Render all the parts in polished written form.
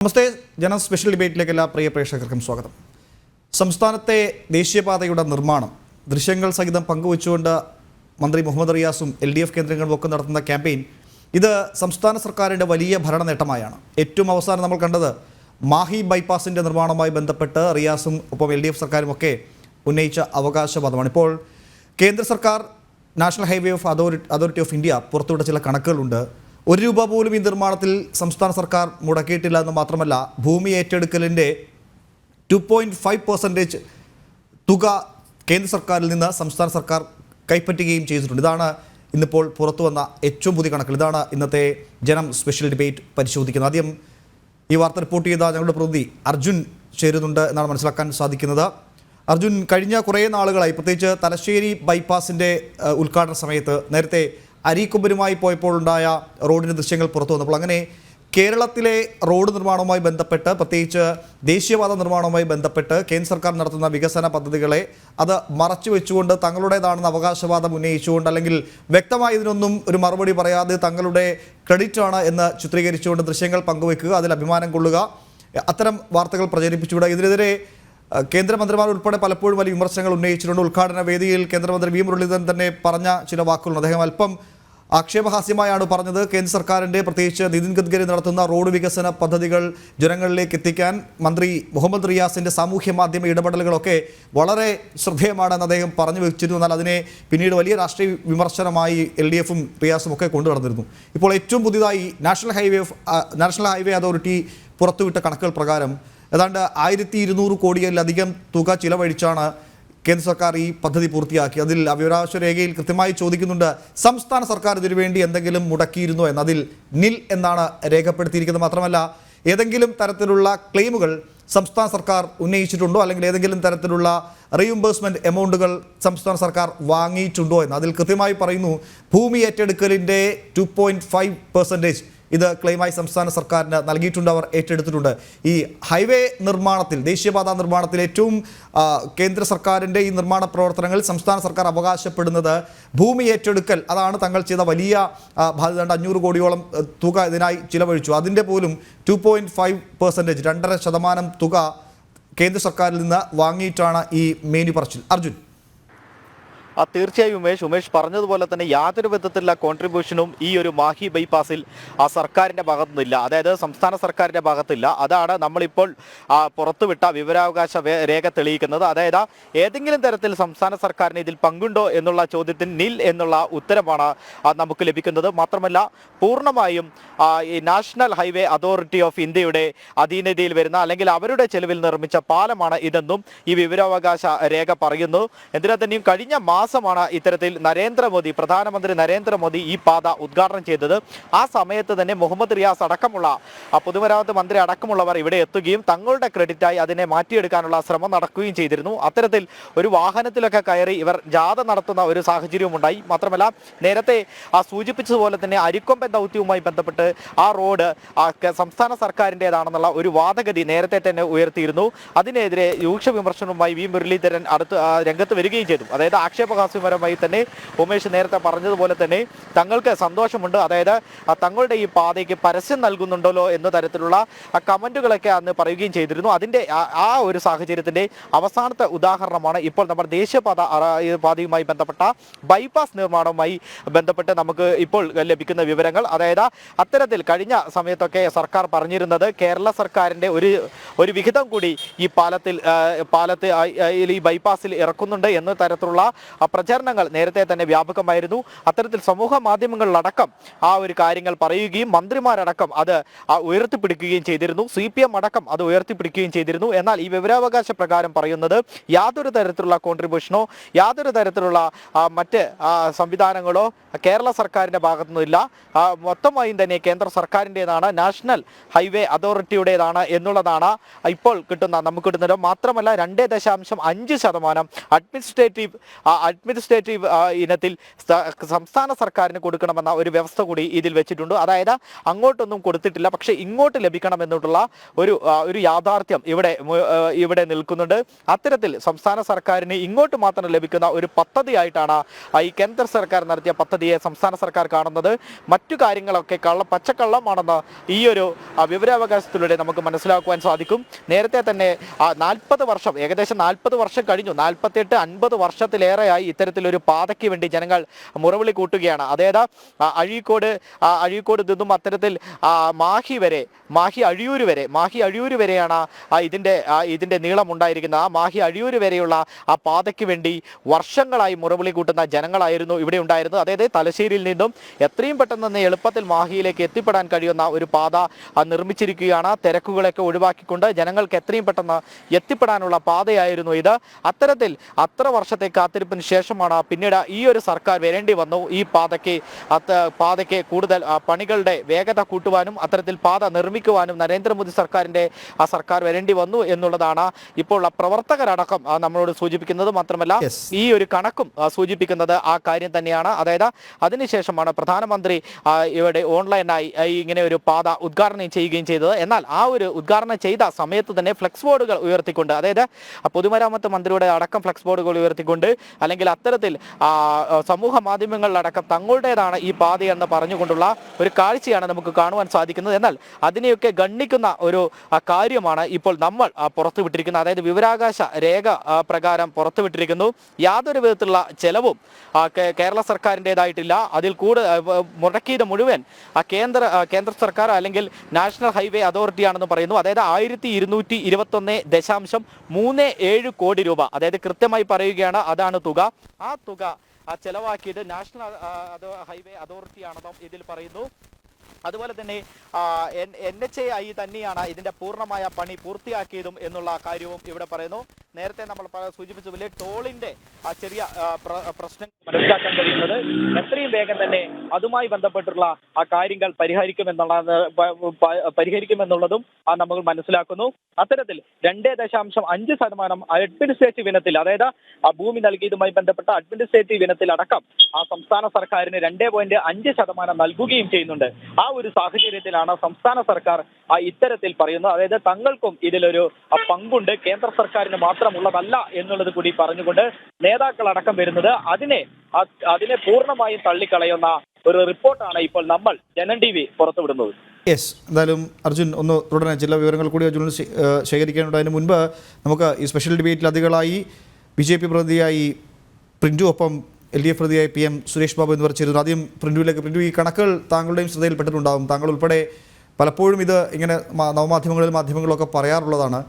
നമസ്തേ. ജനം സ്പെഷ്യൽ ഡിബേറ്റിലേക്ക് എല്ലാ പ്രിയ പ്രേക്ഷകർക്കും സ്വാഗതം. സംസ്ഥാനത്തെ ദേശീയപാതയുടെ നിർമ്മാണം ദൃശ്യങ്ങൾ സഹിതം പങ്കുവച്ചുകൊണ്ട് മന്ത്രി മുഹമ്മദ് റിയാസും LDF കേന്ദ്രങ്ങളും ഒക്കെ നടത്തുന്ന ക്യാമ്പയിൻ ഇത് സംസ്ഥാന സർക്കാരിൻ്റെ വലിയ ഭരണ നേട്ടമായാണ്. ഏറ്റവും അവസാനം നമ്മൾ കണ്ടത് മാഹി ബൈപ്പാസിൻ്റെ നിർമ്മാണവുമായി ബന്ധപ്പെട്ട് റിയാസും ഒപ്പം LDF സർക്കാരും ഒക്കെ ഉന്നയിച്ച അവകാശവാദമാണ്. ഇപ്പോൾ കേന്ദ്ര സർക്കാർ national highway of authority of India പുറത്തുവിട്ട ചില കണക്കുകളുണ്ട്. ₹1 പോലും ഈ നിർമ്മാണത്തിൽ സംസ്ഥാന സർക്കാർ മുടക്കിയിട്ടില്ല എന്ന് മാത്രമല്ല, ഭൂമി ഏറ്റെടുക്കലിൻ്റെ 2.5% തുക കേന്ദ്ര സർക്കാരിൽ നിന്ന് സംസ്ഥാന സർക്കാർ കൈപ്പറ്റുകയും ചെയ്തിട്ടുണ്ട്. ഇതാണ് ഇന്നിപ്പോൾ പുറത്തു വന്ന ഏറ്റവും പുതിയ കണക്കുകൾ. ഇതാണ് ഇന്നത്തെ ജനം സ്പെഷ്യൽ ഡിബേറ്റ് പരിശോധിക്കുന്നത്. ആദ്യം ഈ വാർത്ത റിപ്പോർട്ട് ചെയ്ത ഞങ്ങളുടെ പ്രതിനിധി അർജുൻ ചേരുന്നുണ്ട് എന്നാണ് മനസ്സിലാക്കാൻ സാധിക്കുന്നത്. അർജുൻ, കഴിഞ്ഞ കുറേ നാളുകളായി പ്രത്യേകിച്ച് തലശ്ശേരി ബൈപ്പാസിൻ്റെ ഉദ്ഘാടന സമയത്ത് നേരത്തെ അരീക്കൊമ്പനുമായി പോയപ്പോൾ ഉണ്ടായ റോഡിൻ്റെ ദൃശ്യങ്ങൾ പുറത്തു വന്നപ്പോൾ അങ്ങനെ കേരളത്തിലെ റോഡ് നിർമ്മാണവുമായി ബന്ധപ്പെട്ട് പ്രത്യേകിച്ച് ദേശീയപാത നിർമ്മാണവുമായി ബന്ധപ്പെട്ട് കേന്ദ്ര സർക്കാർ നടത്തുന്ന വികസന പദ്ധതികളെ അത് മറച്ചു വെച്ചുകൊണ്ട് തങ്ങളുടേതാണെന്ന് അവകാശവാദം ഉന്നയിച്ചുകൊണ്ട് അല്ലെങ്കിൽ വ്യക്തമായി ഇതിനൊന്നും ഒരു മറുപടി പറയാതെ തങ്ങളുടെ ക്രെഡിറ്റാണ് എന്ന് ചിത്രീകരിച്ചുകൊണ്ട് ദൃശ്യങ്ങൾ പങ്കുവയ്ക്കുക, അതിൽ അഭിമാനം കൊള്ളുക, അത്തരം വാർത്തകൾ പ്രചരിപ്പിച്ചുവിടുക. ഇതിനെതിരെ കേന്ദ്രമന്ത്രിമാർ ഉൾപ്പെടെ പലപ്പോഴും വലിയ വിമർശനങ്ങൾ ഉന്നയിച്ചിട്ടുണ്ട്. ഉദ്ഘാടന വേദിയിൽ കേന്ദ്രമന്ത്രി V മുരളീധരൻ തന്നെ പറഞ്ഞ ചില വാക്കുകളുണ്ട്. അദ്ദേഹം അല്പം ആക്ഷേപഹാസ്യമായാണ് പറഞ്ഞത്. കേന്ദ്ര സർക്കാരിൻ്റെ പ്രത്യേകിച്ച് നിതിൻ ഗഡ്കരി നടത്തുന്ന റോഡ് വികസന പദ്ധതികൾ ജനങ്ങളിലേക്ക് എത്തിക്കാൻ മന്ത്രി മുഹമ്മദ് റിയാസിൻ്റെ സാമൂഹ്യ മാധ്യമ ഇടപെടലുകളൊക്കെ വളരെ ശ്രദ്ധേയമാണെന്ന് അദ്ദേഹം പറഞ്ഞു വെച്ചിരുന്നു. എന്നാൽ അതിനെ പിന്നീട് വലിയ രാഷ്ട്രീയ വിമർശനമായി LDFും റിയാസും ഒക്കെ കൊണ്ടു നടന്നിരുന്നു. ഇപ്പോൾ ഏറ്റവും പുതിയതായി നാഷണൽ ഹൈവേ അതോറിറ്റി പുറത്തുവിട്ട കണക്കുകൾ പ്രകാരം ഏതാണ്ട് 1200 കോടിയിലധികം തുക ചിലവഴിച്ചാണ് കേന്ദ്ര സർക്കാർ ഈ പദ്ധതി പൂർത്തിയാക്കി. അതിൽ വിവരാവകാശ രേഖയിൽ കൃത്യമായി ചോദിക്കുന്നുണ്ട്, സംസ്ഥാന സർക്കാർ ഇതിനു വേണ്ടി എന്തെങ്കിലും മുടക്കിയിരുന്നോ എന്ന്. അതിൽ നിൽ എന്നാണ് രേഖപ്പെടുത്തിയിരിക്കുന്നത്. മാത്രമല്ല, ഏതെങ്കിലും തരത്തിലുള്ള ക്ലെയിമുകൾ സംസ്ഥാന സർക്കാർ ഉന്നയിച്ചിട്ടുണ്ടോ അല്ലെങ്കിൽ ഏതെങ്കിലും തരത്തിലുള്ള റീഇംബേഴ്സ്മെൻറ്റ് എമൗണ്ടുകൾ സംസ്ഥാന സർക്കാർ വാങ്ങിയിട്ടുണ്ടോ എന്ന്. അതിൽ കൃത്യമായി പറയുന്നു, ഭൂമി ഏറ്റെടുക്കലിൻ്റെ 2.5% ഇത് ക്ലെയിമായി സംസ്ഥാന സർക്കാരിന് നൽകിയിട്ടുണ്ട്, അവർ ഏറ്റെടുത്തിട്ടുണ്ട്. ഈ ഹൈവേ നിർമ്മാണത്തിൽ, ദേശീയപാത നിർമ്മാണത്തിൽ ഏറ്റവും കേന്ദ്ര സർക്കാരിൻ്റെ ഈ നിർമ്മാണ പ്രവർത്തനങ്ങളിൽ സംസ്ഥാന സർക്കാർ അവകാശപ്പെടുന്നത് ഭൂമി ഏറ്റെടുക്കൽ, അതാണ് തങ്ങൾ ചെയ്ത വലിയ ബാധ്യത. 500 കോടിയോളം തുക ഇതിനായി ചിലവഴിച്ചു. അതിൻ്റെ പോലും 2.5%, 2.5% തുക കേന്ദ്ര സർക്കാരിൽ നിന്ന് വാങ്ങിയിട്ടാണ് ഈ മേനി പറച്ചിൽ. അർജുൻ. തീർച്ചയായും ഉമേഷ് പറഞ്ഞതുപോലെ തന്നെ യാതൊരു വിധത്തിലുള്ള കോൺട്രിബ്യൂഷനും ഈ ഒരു മാഹി ബൈപ്പാസിൽ ആ സർക്കാരിൻ്റെ ഭാഗത്തുനിന്നില്ല, അതായത് സംസ്ഥാന സർക്കാരിൻ്റെ ഭാഗത്തില്ല. അതാണ് നമ്മളിപ്പോൾ പുറത്തുവിട്ട വിവരാവകാശ രേഖ തെളിയിക്കുന്നത്. അതായത് ഏതെങ്കിലും തരത്തിൽ സംസ്ഥാന സർക്കാരിന് ഇതിൽ പങ്കുണ്ടോ എന്നുള്ള ചോദ്യത്തിന് നിൽ എന്നുള്ള ഉത്തരമാണ് നമുക്ക് ലഭിക്കുന്നത്. മാത്രമല്ല, പൂർണ്ണമായും ഈ നാഷണൽ ഹൈവേ അതോറിറ്റി ഓഫ് ഇന്ത്യയുടെ അധീനതയിൽ വരുന്ന അല്ലെങ്കിൽ അവരുടെ ചെലവിൽ നിർമ്മിച്ച പാലമാണ് ഇതെന്നും ഈ വിവരാവകാശ രേഖ പറയുന്നു. എന്തിനാ തന്നെയും കഴിഞ്ഞ മാസമാണ് ഇത്തരത്തിൽ പ്രധാനമന്ത്രി നരേന്ദ്രമോദി ഈ പാത ഉദ്ഘാടനം ചെയ്തത്. ആ സമയത്ത് തന്നെ മുഹമ്മദ് റിയാസ് അടക്കമുള്ള പൊതുമരാമത്ത് മന്ത്രി അടക്കമുള്ളവർ ഇവിടെ എത്തുകയും തങ്ങളുടെ ക്രെഡിറ്റായി അതിനെ മാറ്റിയെടുക്കാനുള്ള ശ്രമം നടക്കുകയും ചെയ്തിരുന്നു. അത്തരത്തിൽ ഒരു വാഹനത്തിലൊക്കെ കയറി ഇവർ ജാഥ നടത്തുന്ന ഒരു സാഹചര്യവും ഉണ്ടായി. മാത്രമല്ല, നേരത്തെ സൂചിപ്പിച്ചതുപോലെ തന്നെ അരിക്കൊമ്പൻ ദൗത്യവുമായി ബന്ധപ്പെട്ട് ആ റോഡ് സംസ്ഥാന സർക്കാരിൻ്റെതാണെന്നുള്ള ഒരു വാദഗതി നേരത്തെ തന്നെ ഉയർത്തിയിരുന്നു. അതിനെതിരെ രൂക്ഷ വിമർശനവുമായി V മുരളീധരൻ രംഗത്ത് വരികയും ചെയ്തു. അതായത് ആക്ഷേപഹാസ്യപരമായി തന്നെ ഉമേഷ് നേരത്തെ പറഞ്ഞതുപോലെ തന്നെ തങ്ങൾക്ക് സന്തോഷമുണ്ട്, അതായത് തങ്ങളുടെ ഈ പാതയ്ക്ക് പരസ്യം നൽകുന്നുണ്ടല്ലോ എന്ന തരത്തിലുള്ള കമന്റുകളൊക്കെ അന്ന് പറയുകയും ചെയ്തിരുന്നു. അതിൻ്റെ ആ ഒരു സാഹചര്യത്തിൻ്റെ അവസാനത്തെ ഉദാഹരണമാണ് ഇപ്പോൾ നമ്മൾ ദേശീയപാതയുമായി ബന്ധപ്പെട്ട ബൈപ്പാസ് നിർമ്മാണവുമായി ബന്ധപ്പെട്ട് നമുക്ക് ഇപ്പോൾ ലഭിക്കുന്ന വിവരങ്ങൾ. അതായത് അത്തരത്തിൽ കഴിഞ്ഞ സമയത്തൊക്കെ സർക്കാർ പറഞ്ഞിരുന്നത് കേരള സർക്കാരിൻ്റെ ഒരു വിഹിതം കൂടി ഈ പാലത്തിൽ ഈ ബൈപ്പാസിൽ ഇറക്കുന്നുണ്ട് എന്ന തരത്തിലുള്ള പ്രചരണങ്ങൾ നേരത്തെ തന്നെ വ്യാപകമായിരുന്നു. അത്തരത്തിൽ സമൂഹ മാധ്യമങ്ങളിലടക്കം ആ ഒരു കാര്യങ്ങൾ പറയുകയും മന്ത്രിമാരടക്കം അത് ഉയർത്തിപ്പിടിക്കുകയും ചെയ്തിരുന്നു. CPM അടക്കം അത് ഉയർത്തിപ്പിടിക്കുകയും ചെയ്തിരുന്നു. എന്നാൽ ഈ വിവരാവകാശ പ്രകാരം പറയുന്നത് യാതൊരു തരത്തിലുള്ള കോൺട്രിബ്യൂഷനോ യാതൊരു തരത്തിലുള്ള മറ്റ് സംവിധാനങ്ങളോ കേരള സർക്കാരിൻ്റെ ഭാഗത്തുനിന്നില്ല. മൊത്തമായും തന്നെ കേന്ദ്ര സർക്കാരിൻ്റെതാണ്, നാഷണൽ ഹൈവേ അതോറിറ്റിയുടേതാണ് എന്നുള്ളതാണ് ഇപ്പോൾ നമുക്ക് കിട്ടുന്നത്. മാത്രമല്ല 2.5% അഡ്മിനിസ്ട്രേറ്റീവ് അഡ്മിനിസ്ട്രേറ്റീവ് ഇനത്തിൽ സംസ്ഥാന സർക്കാരിന് കൊടുക്കണമെന്ന ഒരു വ്യവസ്ഥ കൂടി ഇതിൽ വെച്ചിട്ടുണ്ട്. അതായത് അങ്ങോട്ടൊന്നും കൊടുത്തിട്ടില്ല, പക്ഷേ ഇങ്ങോട്ട് ലഭിക്കണമെന്നുള്ള ഒരു യാഥാർത്ഥ്യം ഇവിടെ നിൽക്കുന്നുണ്ട്. അത്തരത്തിൽ സംസ്ഥാന സർക്കാരിന് ഇങ്ങോട്ട് മാത്രം ലഭിക്കുന്ന ഒരു പദ്ധതിയായിട്ടാണ് ഈ കേന്ദ്ര സർക്കാർ നടത്തിയ പദ്ധതിയെ സംസ്ഥാന സർക്കാർ കാണുന്നത്. മറ്റു കാര്യങ്ങളൊക്കെ പച്ചക്കള്ളമാണെന്ന് ഈ ഒരു വിവരാവകാശത്തിലൂടെ നമുക്ക് മനസ്സിലാക്കുവാൻ സാധിക്കും. നേരത്തെ തന്നെ 40 വർഷം, ഏകദേശം 40 വർഷം കഴിഞ്ഞു, 48-50 വർഷത്തിലേറെയായി ഇത്തരത്തിലൊരു പാതയ്ക്ക് വേണ്ടി ജനങ്ങൾ മുറവിളി കൂട്ടുകയാണ്. അതായത് അഴീക്കോട് നിന്നും അത്തരത്തിൽ മാഹി അഴിയൂർ വരെയാണ് ഇതിന്റെ നീളം ഉണ്ടായിരിക്കുന്നത്. ആ മാഹി അഴിയൂർ വരെയുള്ള ആ പാതയ്ക്ക് വേണ്ടി വർഷങ്ങളായി മുറവിളി കൂട്ടുന്ന ജനങ്ങളായിരുന്നു ഇവിടെ ഉണ്ടായിരുന്നത്. അതായത് തലശ്ശേരിയിൽ നിന്നും എത്രയും പെട്ടെന്ന് തന്നെ എളുപ്പത്തിൽ മാഹിയിലേക്ക് എത്തിപ്പെടാൻ കഴിയുന്ന ഒരു പാത നിർമ്മിച്ചിരിക്കുകയാണ്. തിരക്കുകളൊക്കെ ഒഴിവാക്കിക്കൊണ്ട് ജനങ്ങൾക്ക് എത്രയും പെട്ടെന്ന് എത്തിപ്പെടാനുള്ള പാതയായിരുന്നു ഇത്. അത്തരത്തിൽ അത്ര വർഷത്തെ കാത്തിരിപ്പിന് ശേഷമാണ് പിന്നീട് ഈ ഒരു സർക്കാർ വരേണ്ടി വന്നു. ഈ പാതയ്ക്ക് കൂടുതൽ പണികളുടെ വേഗത കൂട്ടുവാനും അത്തരത്തിൽ പാത നിർമ്മിക്കുവാനും നരേന്ദ്രമോദി സർക്കാർ വരേണ്ടി വന്നു എന്നുള്ളതാണ് ഇപ്പോൾ പ്രവർത്തകരടക്കം നമ്മളോട് സൂചിപ്പിക്കുന്നത്. മാത്രമല്ല ഈ ഒരു കണക്കും സൂചിപ്പിക്കുന്നത് ആ കാര്യം തന്നെയാണ്. അതായത് അതിനുശേഷമാണ് പ്രധാനമന്ത്രി ഇവിടെ ഓൺലൈനായി ഇങ്ങനെ ഒരു പാത ഉദ്ഘാടനം ചെയ്യുകയും ചെയ്തത്. എന്നാൽ ആ ഒരു ഉദ്ഘാടനം ചെയ്ത സമയത്ത് തന്നെ ഫ്ലെക്സ് ബോർഡുകൾ ഉയർത്തിക്കൊണ്ട്, അതായത് പൊതുമരാമത്ത് മന്ത്രിയുടെ അടക്കം ഫ്ലെക്സ് ബോർഡുകൾ ഉയർത്തിക്കൊണ്ട്, അല്ലെങ്കിൽ അത്തരത്തിൽ സമൂഹ മാധ്യമങ്ങളിലടക്കം തങ്ങളുടേതാണ് ഈ പാതയെന്ന് പറഞ്ഞുകൊണ്ടുള്ള ഒരു കാഴ്ചയാണ് നമുക്ക് കാണുവാൻ സാധിക്കുന്നത്. എന്നാൽ അതിനെയൊക്കെ ഗണ്ണിക്കുന്ന ഒരു കാര്യമാണ് ഇപ്പോൾ നമ്മൾ പുറത്തുവിട്ടിരിക്കുന്നത്. അതായത് വിവരാവകാശ രേഖ പ്രകാരം പുറത്തുവിട്ടിരിക്കുന്നു. യാതൊരു വിധത്തിലുള്ള ചെലവും കേരള സർക്കാരിൻ്റെതായിട്ടില്ല. അതിൽ മുടക്കിയത് മുഴുവൻ കേന്ദ്ര സർക്കാർ അല്ലെങ്കിൽ നാഷണൽ ഹൈവേ അതോറിറ്റിയാണെന്ന് പറയുന്നു. അതായത് 1221.37 കോടി രൂപ, അതായത് കൃത്യമായി പറയുകയാണ്, അതാണ് തുക. ആ തുക ചെലവാക്കിയത് നാഷണൽ ഹൈവേ അതോറിറ്റിയാണെന്നും ഇതിൽ പറയുന്നു. അതുപോലെ തന്നെ NHAI തന്നെയാണ് ഇതിന്റെ പൂർണ്ണമായ പണി പൂർത്തിയാക്കിയതും എന്നുള്ള കാര്യവും ഇവിടെ പറയുന്നു. നേരത്തെ നമ്മൾ സൂചിപ്പിച്ചതുപോലെ ടോളിന്റെ ചെറിയ പ്രശ്നം മനസ്സിലാക്കാൻ കഴിയുന്നത് എത്രയും വേഗം തന്നെ അതുമായി ബന്ധപ്പെട്ടുള്ള ആ കാര്യങ്ങൾ പരിഹരിക്കുമെന്നുള്ളതും നമ്മൾ മനസ്സിലാക്കുന്നു. അത്തരത്തിൽ 2.5% അഡ്മിനിസ്ട്രേറ്റീവ് ഇനത്തിൽ, അതായത് ഭൂമി നൽകിയതുമായി ബന്ധപ്പെട്ട അഡ്മിനിസ്ട്രേറ്റീവ് ഇനത്തിൽ അടക്കം ആ സംസ്ഥാന സർക്കാരിന് 2.5% നൽകുകയും ചെയ്യുന്നുണ്ട്. ആ ഒരു സാഹചര്യത്തിലാണ് സംസ്ഥാന സർക്കാർ ഇത്തരത്തിൽ പറയുന്നത്. അതായത് തങ്ങൾക്കും ഇതിലൊരു പങ്കുണ്ട്, കേന്ദ്ര സർക്കാരിന് മാത്രമുള്ളതല്ല എന്നുള്ളത് കൂടി പറഞ്ഞുകൊണ്ട് നേതാക്കൾ അടക്കം വരുന്നത് അതിനെ പൂർണ്ണമായും തള്ളിക്കളയുന്ന ഒരു റിപ്പോർട്ടാണ് ഇപ്പോൾ നമ്മൾ ജനം TV പുറത്തുവിടുന്നത്. എന്തായാലും അർജുൻ ഒന്ന് തുടരാൻ ചില വിവരങ്ങൾ കൂടി അർജുനിൽ ശേഖരിക്കാനുണ്ട്. അതിന് മുൻപ് നമുക്ക് ഈ സ്പെഷ്യൽ ഡിബേറ്റിൽ അതികളായി BJP പ്രതിനിധിയായി പ്രിൻറ്റു, ഒപ്പം LDF പ്രതിയായി PM സുരേഷ് ബാബു എന്നിവർ ചേരുന്നു. ആദ്യം പ്രിൻറ്റു, ഈ കണക്കുകൾ താങ്കളുടെയും ശ്രദ്ധയിൽപ്പെട്ടിട്ടുണ്ടാകും. താങ്കൾ ഉൾപ്പെടെ പലപ്പോഴും ഇത് ഇങ്ങനെ മാധ്യമങ്ങളിലൊക്കെ പറയാറുള്ളതാണ്.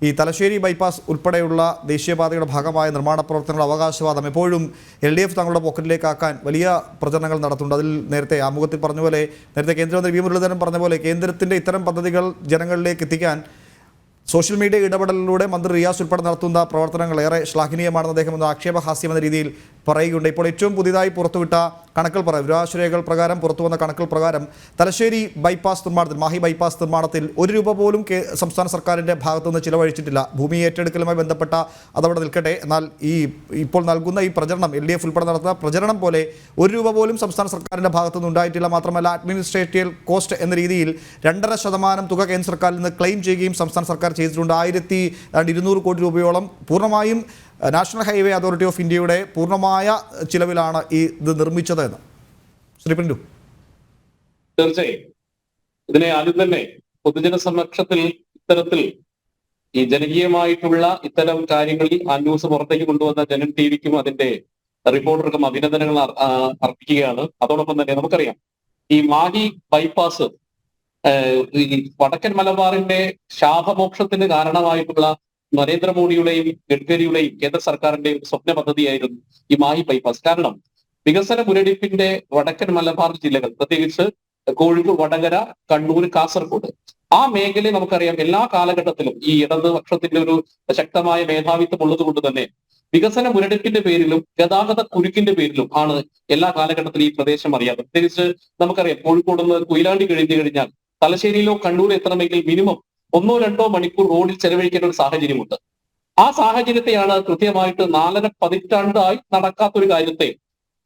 ഈ തലശ്ശേരി ബൈപ്പാസ് ഉൾപ്പെടെയുള്ള ദേശീയപാതയുടെ ഭാഗമായ നിർമ്മാണ പ്രവർത്തനങ്ങളുടെ അവകാശവാദം എപ്പോഴും LDF തങ്ങളുടെ പോക്കറ്റിലേക്കാക്കാൻ വലിയ പ്രചരണങ്ങൾ നടത്തുന്നുണ്ട്. അതിൽ നേരത്തെ ആമുഖത്തിൽ പറഞ്ഞ പോലെ, നേരത്തെ കേന്ദ്രമന്ത്രി V മുരളീധരൻ പറഞ്ഞ പോലെ, കേന്ദ്രത്തിൻ്റെ ഇത്തരം പദ്ധതികൾ ജനങ്ങളിലേക്ക് എത്തിക്കാൻ സോഷ്യൽ മീഡിയ ഇടപെടലിലൂടെ മന്ത്രി റിയാസ് ഉൾപ്പെടെ നടത്തുന്ന പ്രവർത്തനങ്ങൾ ഏറെ ശ്ലാഘനീയമാണെന്ന് അദ്ദേഹം ഒന്ന് ആക്ഷേപഹാസ്യം എന്ന രീതിയിൽ പറയുകയുണ്ട്. ഇപ്പോൾ ഏറ്റവും പുതിയതായി പുറത്തുവിട്ട കണക്കുകൾ വിവരാവകാശരേഖകൾ പ്രകാരം പുറത്തുവന്ന കണക്കുകൾ പ്രകാരം തലശ്ശേരി ബൈപ്പാസ് നിർമ്മാണത്തിൽ, മാഹി ബൈപ്പാസ് നിർമ്മാണത്തിൽ 1 രൂപ പോലും സംസ്ഥാന സർക്കാരിൻ്റെ ഭാഗത്തുനിന്ന് ചിലവഴിച്ചിട്ടില്ല. ഭൂമി ഏറ്റെടുക്കലുമായി ബന്ധപ്പെട്ട അതവിടെ നിൽക്കട്ടെ. എന്നാൽ ഇപ്പോൾ നൽകുന്ന ഈ പ്രചരണം, LDF ഉൾപ്പെടെ നടത്തുന്ന പ്രചരണം പോലെ 1 രൂപ പോലും സംസ്ഥാന സർക്കാരിൻ്റെ ഭാഗത്തുനിന്ന് ഉണ്ടായിട്ടില്ല. മാത്രമല്ല അഡ്മിനിസ്ട്രേറ്റീവ് കോസ്റ്റ് എന്ന രീതിയിൽ 2.5% തുക കേന്ദ്ര സർക്കാരിൽ നിന്ന് ക്ലെയിം ചെയ്യുകയും സംസ്ഥാന സർക്കാർ ചെയ്തിട്ടുണ്ട്. 1200 കോടി രൂപയോളം പൂർണ്ണമായും നാഷണൽ ഹൈവേ അതോറിറ്റി ഓഫ് ഇന്ത്യയുടെ പൂർണ്ണമായ ചിലവിലാണ് ഇത് നിർമ്മിച്ചത് എന്ന് ശ്രീ പ്രിൻറ്റു. തീർച്ചയായും ഇതിനെ ആദ്യം തന്നെ പൊതുജന സമക്ഷത്തിൽ ഇത്തരത്തിൽ ഈ ജനകീയമായിട്ടുള്ള ഇത്തരം കാര്യങ്ങളിൽ ആ ന്യൂസ് പുറത്തേക്ക് കൊണ്ടുവന്ന ജനം TVക്കും അതിന്റെ റിപ്പോർട്ടർക്കും അഭിനന്ദനങ്ങൾ അർപ്പിക്കുകയാണ്. അതോടൊപ്പം തന്നെ നമുക്കറിയാം ഈ മാഹി ബൈപ്പാസ് ഈ വടക്കൻ മലബാറിന്റെ ശാപമോക്ഷത്തിന് കാരണമായിട്ടുള്ള നരേന്ദ്രമോദിയുടെയും ഗഡ്കരിയുടെയും കേന്ദ്ര സർക്കാരിന്റെയും സ്വപ്ന പദ്ധതിയായിരുന്നു ഈ മാഹി ബൈപ്പാസ്. കാരണം വികസന മുരടിപ്പിന്റെ വടക്കൻ മലബാർ ജില്ലകൾ, പ്രത്യേകിച്ച് കോഴിക്കോട്, വടകര, കണ്ണൂർ, കാസർഗോഡ്, ആ മേഖലയെ നമുക്കറിയാം എല്ലാ കാലഘട്ടത്തിലും ഈ ഇടതുപക്ഷത്തിന്റെ ഒരു ശക്തമായ മേധാവിത്വം ഉള്ളത് കൊണ്ട് തന്നെ വികസന മുരടിപ്പിന്റെ പേരിലും ഗതാഗത കുരുക്കിന്റെ പേരിലും ആണ് എല്ലാ കാലഘട്ടത്തിലും ഈ പ്രദേശം അറിയാതെ. പ്രത്യേകിച്ച് നമുക്കറിയാം കോഴിക്കോട് നിന്ന് കൊയിലാണ്ടി കഴിഞ്ഞു കഴിഞ്ഞാൽ തലശ്ശേരിയിലോ കണ്ണൂരോ എത്തണമെങ്കിൽ മിനിമം 1-2 മണിക്കൂർ റോഡിൽ ചെലവഴിക്കേണ്ട ഒരു സാഹചര്യമുണ്ട്. ആ സാഹചര്യത്തെയാണ് കൃത്യമായിട്ട് 4.5 പതിറ്റാണ്ടായി നടക്കാത്തൊരു കാര്യത്തെ